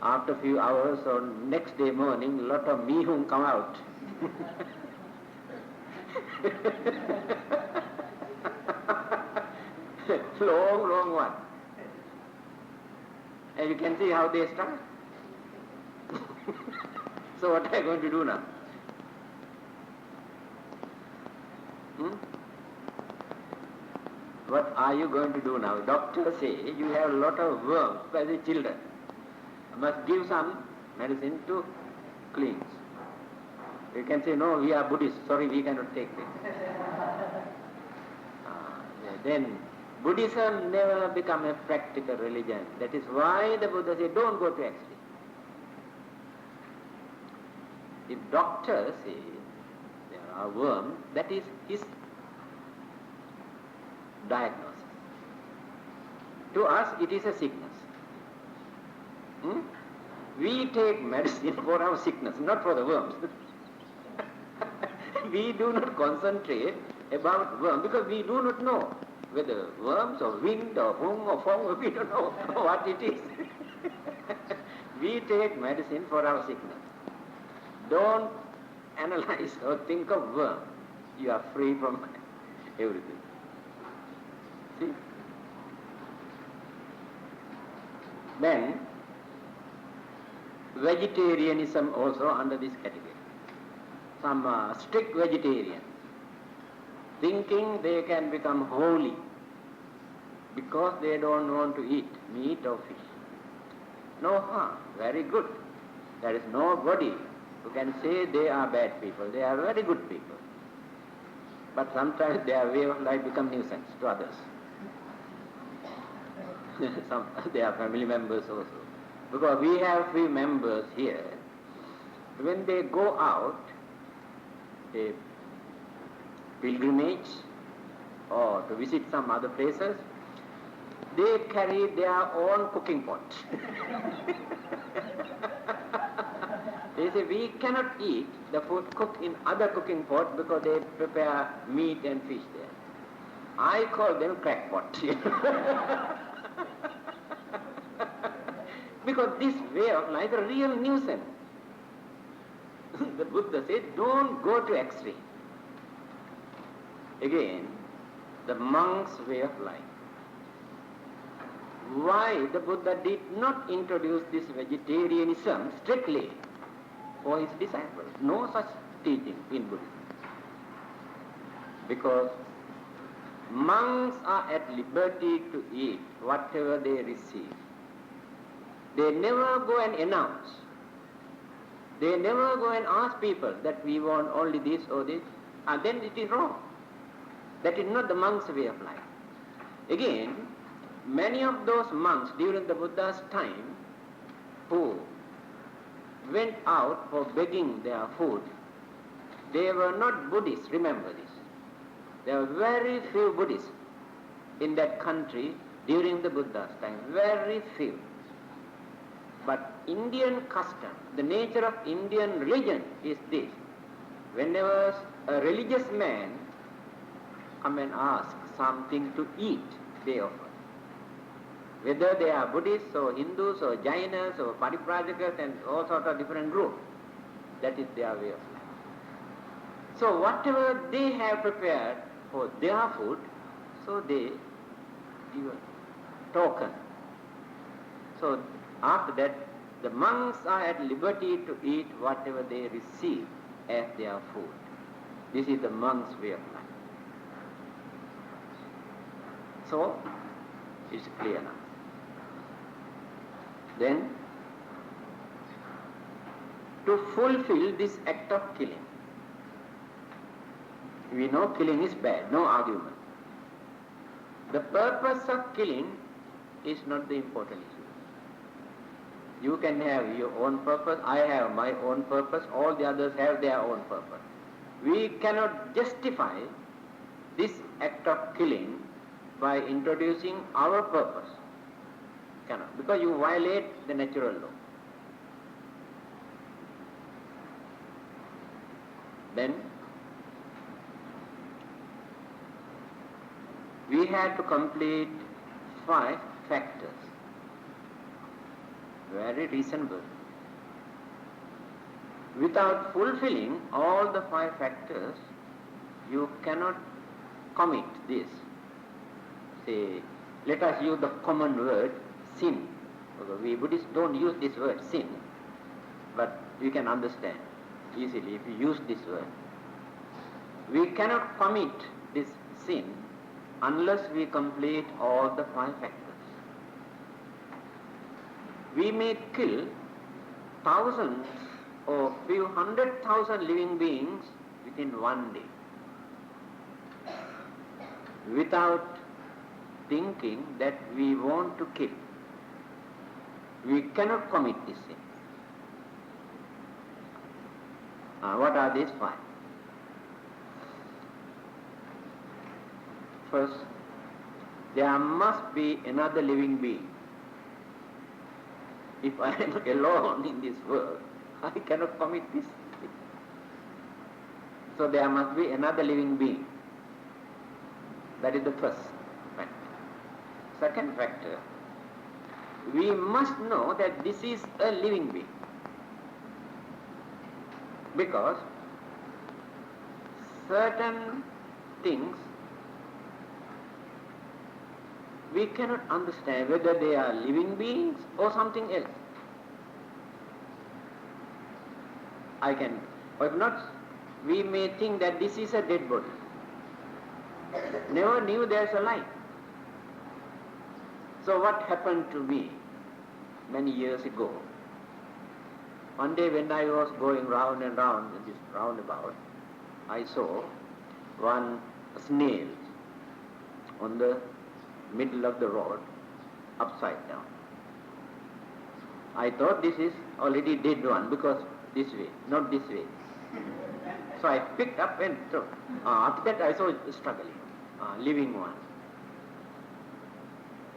after a few hours or next day morning, a lot of mihung come out. long one. And you can see how they start. So what are you going to do now? What are you going to do now? Doctors say you have a lot of worms by the children. You must give some medicine to cleanse. You can say, no, we are Buddhists, sorry, we cannot take this. Then Buddhism never become a practical religion. That is why the Buddha said, don't go to extreme. If doctors say there are worms, that is his diagnosis. To us, it is a sickness. We take medicine for our sickness, not for the worms. We do not concentrate about worms because we do not know whether worms or wind or hum or fog, we don't know what it is. We take medicine for our sickness. Don't analyze or think of worm. You are free from everything. See? Then, vegetarianism also under this category. Some strict vegetarians, thinking they can become holy because they don't want to eat meat or fish. No harm, very good. There is nobody who can say they are bad people. They are very good people. But sometimes their way of life becomes nuisance to others. They are family members also. Because we have few members here, when they go out, a pilgrimage or to visit some other places, they carry their own cooking pot. They say, we cannot eat the food cooked in other cooking pot because they prepare meat and fish there. I call them crackpot. Because this way of life is a real nuisance. The Buddha said, don't go to extreme. Again, the monk's way of life. Why the Buddha did not introduce this vegetarianism strictly for his disciples? No such teaching in Buddhism. Because monks are at liberty to eat whatever they receive. They never go and announce. They never go and ask people that we want only this or this, and then it is wrong. That is not the monk's way of life. Again, many of those monks during the Buddha's time who went out for begging their food, they were not Buddhists, remember this. There were very few Buddhists in that country during the Buddha's time, very few. But Indian custom, the nature of Indian religion is this. Whenever a religious man come and ask something to eat, they offer. Whether they are Buddhists or Hindus or Jainas or Pariprajakas and all sorts of different groups, that is their way of life. So whatever they have prepared for their food, so they give a token. So after that, the monks are at liberty to eat whatever they receive as their food. This is the monk's way of life. So, it's clear now. Then, to fulfill this act of killing, we know killing is bad, no argument. The purpose of killing is not the important issue. You can have your own purpose, I have my own purpose, all the others have their own purpose. We cannot justify this act of killing by introducing our purpose. Cannot, because you violate the natural law. Then we had to complete 5 factors. Very reasonable. Without fulfilling all the 5 factors, you cannot commit this. say, let us use the common word sin. We Buddhists don't use this word sin, but you can understand easily if you use this word. We cannot commit this sin unless we complete all the 5 factors. We may kill thousands or few 100,000 living beings within one day without thinking that we want to kill. We cannot commit this sin. What are these 5? First, there must be another living being. If I am alone in this world, I cannot commit this sin. So there must be another living being. That is the first factor. Second factor, we must know that this is a living being. Because certain things we cannot understand whether they are living beings or something else. Or if not, we may think that this is a dead body. Never knew there's a life. So what happened to me many years ago? One day when I was going round and round in this roundabout, I saw one snail on the middle of the road, upside down. I thought this is already dead one because this way, not this way. So I picked up and threw. After that I saw it struggling, living one.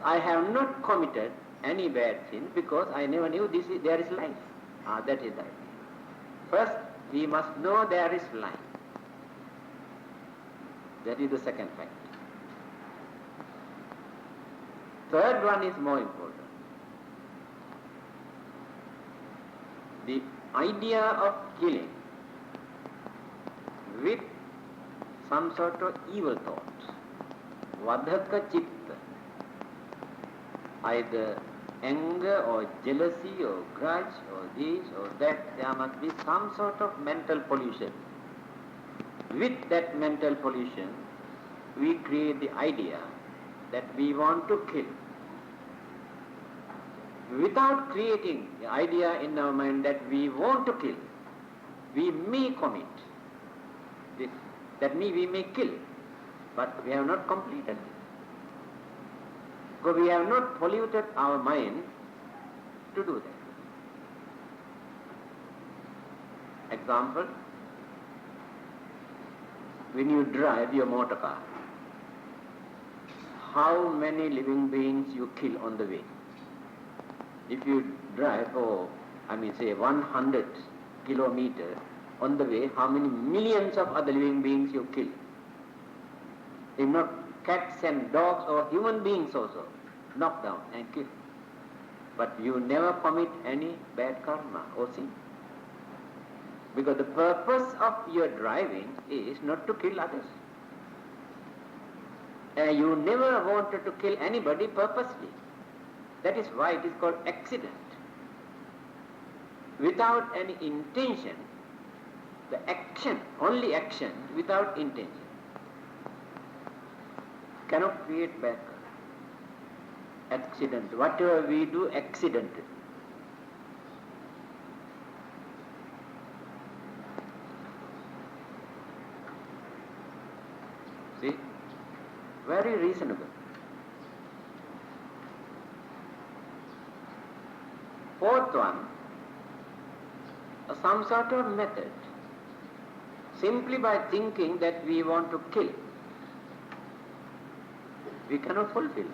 I have not committed any bad sin because I never knew there is life. That is the idea. First, we must know there is life. That is the second fact. Third one is more important. The idea of killing with some sort of evil thoughts, vadhaka chitta, either anger or jealousy or grudge or this or that, there must be some sort of mental pollution. With that mental pollution, we create the idea that we want to kill. Without creating the idea in our mind that we want to kill, we may commit this. That means we may kill, but we have not completed it. Because we have not polluted our mind to do that. Example, when you drive your motor car, how many living beings you kill on the way? If you drive say 100 kilometers on the way, how many millions of other living beings you kill? If not cats and dogs or human beings also, knock down and kill. But you never commit any bad karma or sin. Because the purpose of your driving is not to kill others. You never wanted to kill anybody purposely. That is why it is called accident. Without any intention, the action, only action without intention, cannot create bad karma. Accident, whatever we do, accidental. See? Very reasonable. Fourth one, some sort of method. Simply by thinking that we want to kill, we cannot fulfill it.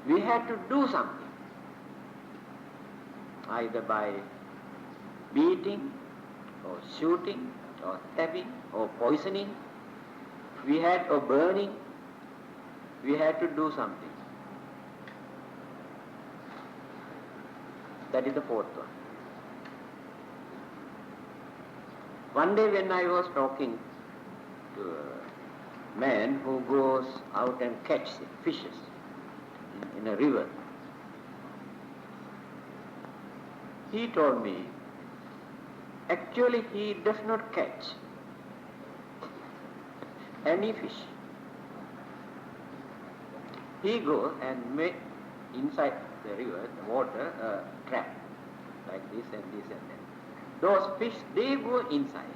We have to do something. Either by beating, or shooting, or stabbing, or poisoning, or burning, we had to do something. That is the fourth one. One day when I was talking to man who goes out and catches fishes in a river. He told me, actually he does not catch any fish. He goes and make inside the river, the water, a trap, like this and this and that. Those fish, they go inside.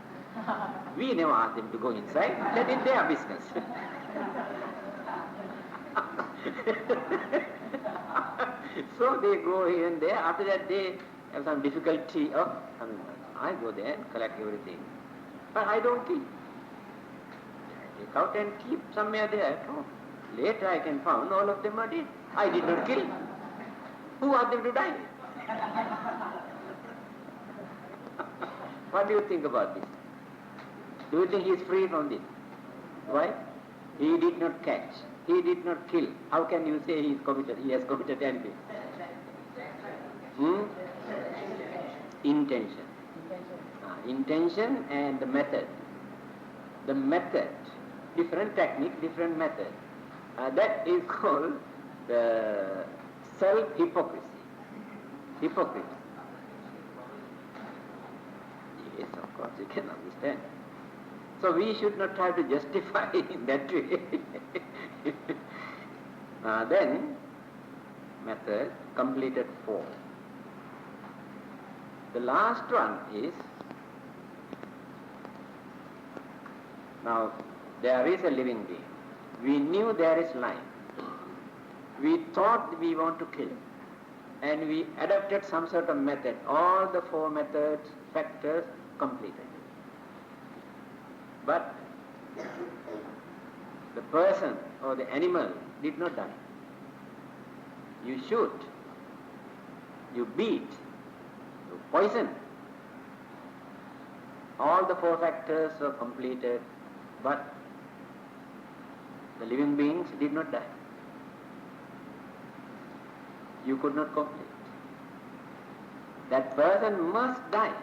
We never ask them to go inside, that is their business. So they go here and there, after that they have some difficulty of coming back. I go there and collect everything. But I don't kill. I take out and keep somewhere there at home. Later I can find all of them are dead. I did not kill. Who asked them to die? What do you think about this? Do you think he is free from this? Why? He did not catch. He did not kill. How can you say he has committed anything? Intention. Intention and the method. The method, different technique, different method. That is called the self-hypocrisy. Hypocrisy. Yes, of course, you can understand. So we should not try to justify in that way. Then, method, completed 4. The last one is, now there is a living being. We knew there is life. We thought we want to kill. And we adopted some sort of method. All the 4 methods, factors completed. But the person or the animal did not die. You shoot, you beat, you poison. All the 4 factors were completed, but the living beings did not die. You could not complete. That person must die.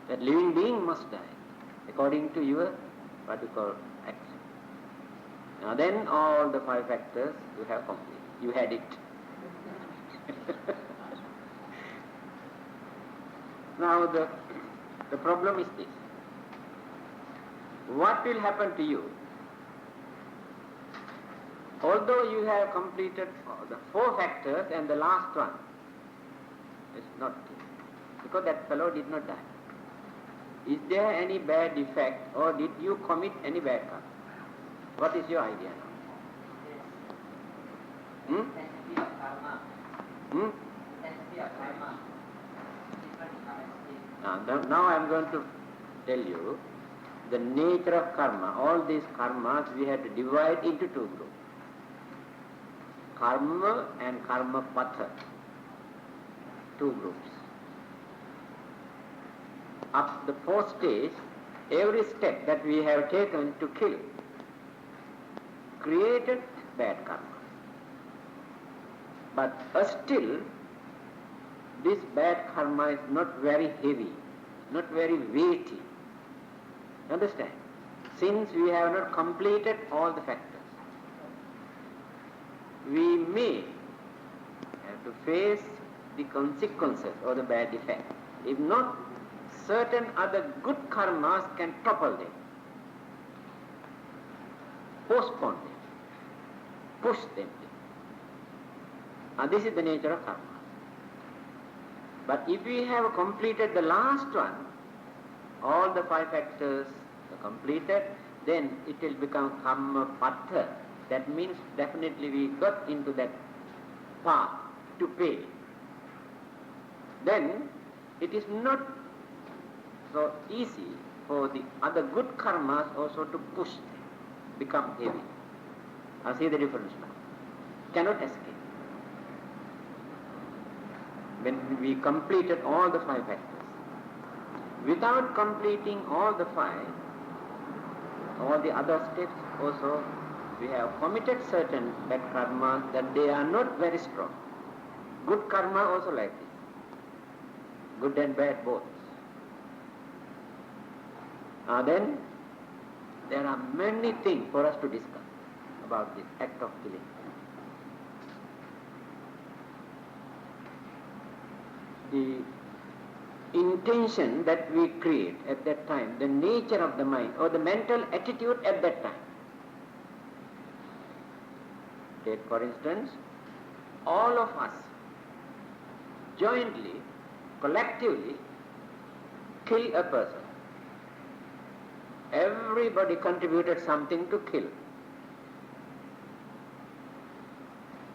That living being must die, according to your, what you call, action. Now then all the 5 factors you have complete. You had it. Now the problem is this. What will happen to you? Although you have completed the 4 factors and the last one is not, because that fellow did not die. Is there any bad effect or did you commit any bad karma? What is your idea now? Now I am going to tell you the nature of karma. All these karmas we have to divide into 2 groups. Karma and karma patha. 2 groups. Up the 4th stage, every step that we have taken to kill created bad karma. But still, this bad karma is not very heavy, not very weighty. Understand? Since we have not completed all the factors, we may have to face the consequences or the bad effect. If not, certain other good karmas can topple them, postpone them, push them. And this is the nature of karma. But if we have completed the last one, all the 5 factors are completed, then it will become karma patha. That means definitely we got into that path to pay. Then it is not so easy for the other good karmas also to push, become heavy. I see the difference now. Cannot escape. When we completed all the 5 factors, without completing all the 5, all the other steps also, we have committed certain bad karma that they are not very strong. Good karma also like this. Good and bad both. Then There are many things for us to discuss about this act of killing. The intention that we create at that time, the nature of the mind or the mental attitude at that time. Take for instance, all of us jointly, collectively kill a person. Everybody contributed something to kill.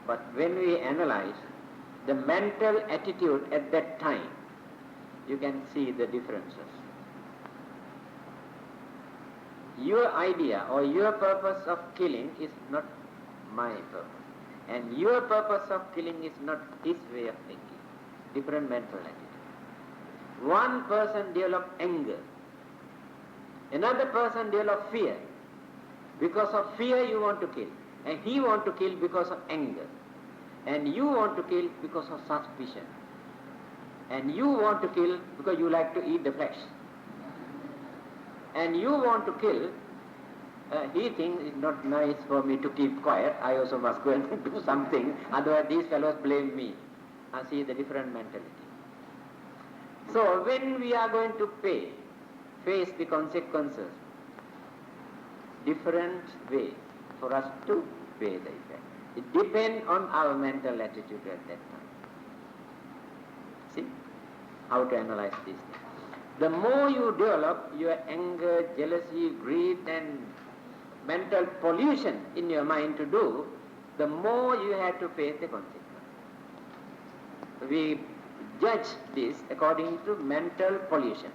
But when we analyze the mental attitude at that time, you can see the differences. Your idea or your purpose of killing is not my purpose. And your purpose of killing is not his way of thinking. Different mental attitude. One person develops anger. Another person develops fear. Because of fear you want to kill. And he wants to kill because of anger. And you want to kill because of suspicion. And you want to kill because you like to eat the flesh. And you want to kill, he thinks it's not nice for me to keep quiet, I also must go and do something, otherwise these fellows blame me. I see the different mentality. So when we are going to face the consequences, different way for us to pay the effect. It depends on our mental attitude at that time. See how to analyze these things. The more you develop your anger, jealousy, greed and mental pollution in your mind to do, the more you have to face the consequence. We judge this according to mental pollution.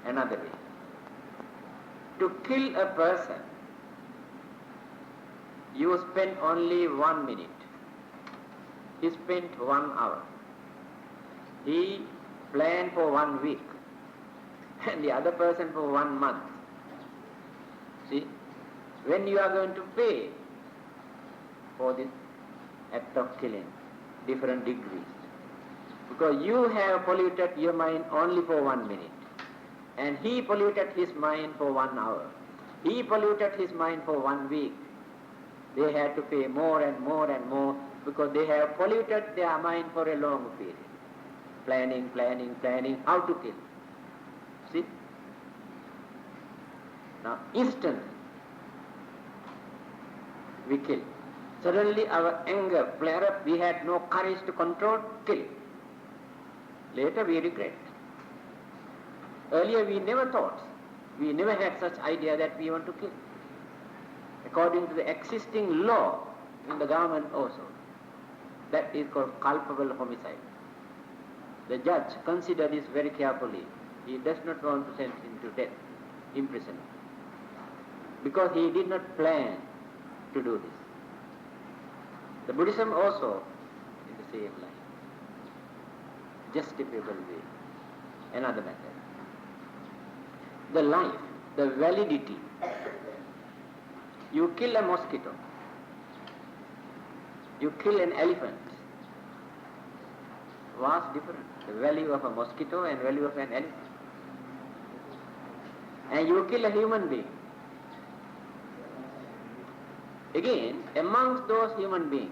Another way. To kill a person, you spend only 1 minute. He spent 1 hour. He planned for 1 week. And the other person for 1 month. See, when you are going to pay for this act of killing, different degrees. Because you have polluted your mind only for 1 minute. And he polluted his mind for 1 hour. He polluted his mind for 1 week. They had to pay more and more and more because they have polluted their mind for a long period. Planning, how to kill. See? Now, instantly, we kill. Suddenly our anger flare up, we had no courage to control, kill. Later we regret. Earlier we never thought, we never had such idea that we want to kill. According to the existing law in the government also, that is called culpable homicide. The judge considers this very carefully. He does not want to send him to death, imprisonment, because he did not plan to do this. The Buddhism also is the same line. Justifiable way. Another matter. The life, the validity. You kill a mosquito. You kill an elephant. Vast difference. The value of a mosquito and value of an elephant. And you kill a human being. Again, amongst those human beings,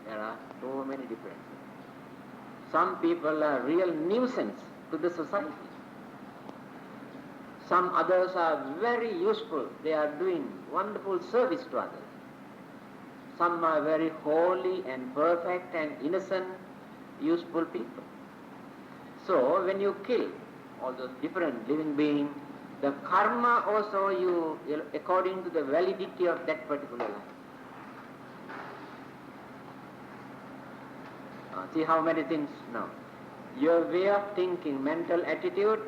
there are so many differences. Some people are real nuisance to the society. Some others are very useful. They are doing wonderful service to others. Some are very holy and perfect and innocent, useful people. So when you kill all those different living beings, the karma also you according to the validity of that particular life. See how many things now. Your way of thinking, mental attitude,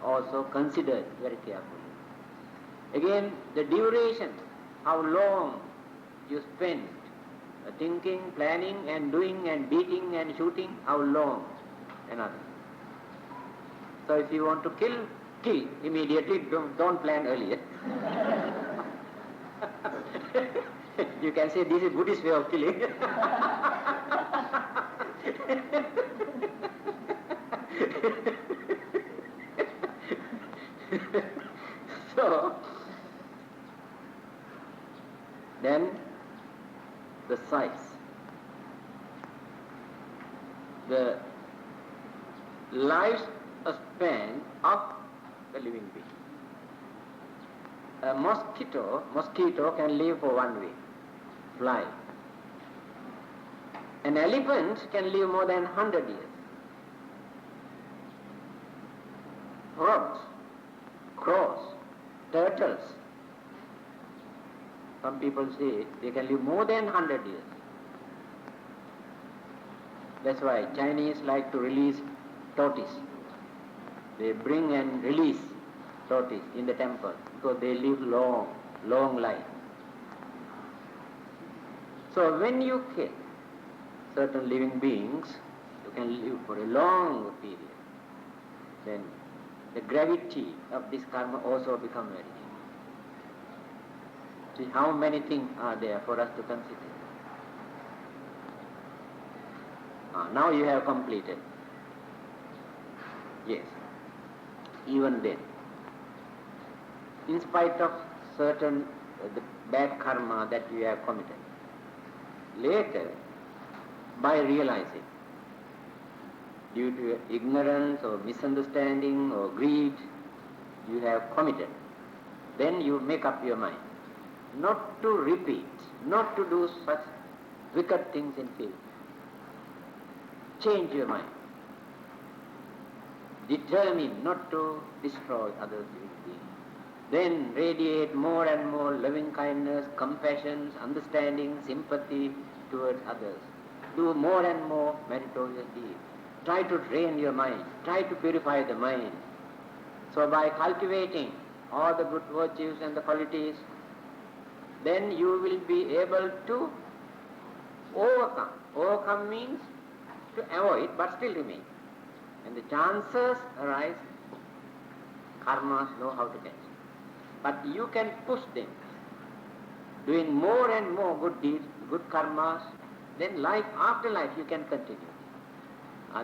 also considered very carefully. Again, the duration, how long you spend thinking, planning and doing and beating and shooting, how long, another. So if you want to kill, kill immediately, don't plan earlier. You can say this is Buddhist way of killing. then the size, the lifespan of the living being. A mosquito can live for 1 week, fly. An elephant can live more than 100 years. Frogs, crows, turtles. Some people say they can live more than 100 years. That's why Chinese like to release tortoise. They bring and release tortoise in the temple because they live long life. So when you kill certain living beings, you can live for a long period. Then the gravity of this karma also becomes very deep. See how many things are there for us to consider. Now you have completed. Yes. Even then, in spite of certain the bad karma that you have committed, later, by realizing, due to ignorance or misunderstanding or greed, you have committed, then you make up your mind not to repeat, not to do such wicked things in future. Change your mind. Determine not to destroy other living beings. Then radiate more and more loving kindness, compassion, understanding, sympathy towards others. Do more and more meritorious deeds. Try to train your mind. Try to purify the mind. So by cultivating all the good virtues and the qualities, then you will be able to overcome. Overcome means to avoid but still remain. When the chances arise, karmas know how to catch. But you can push them, doing more and more good deeds, good karmas, then life after life you can continue.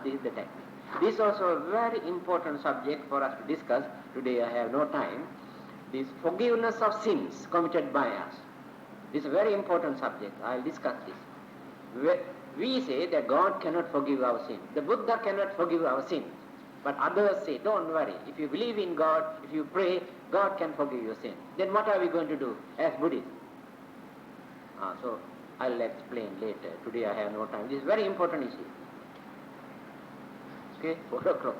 This is the technique. This is also a very important subject for us to discuss. Today I have no time. This forgiveness of sins committed by us. This is a very important subject. I will discuss this. We say that God cannot forgive our sins. The Buddha cannot forgive our sins. But others say, don't worry. If you believe in God, if you pray, God can forgive your sins. Then what are we going to do as Buddhists? So I'll explain later. Today I have no time. This is a very important issue. Okay, 4 o'clock.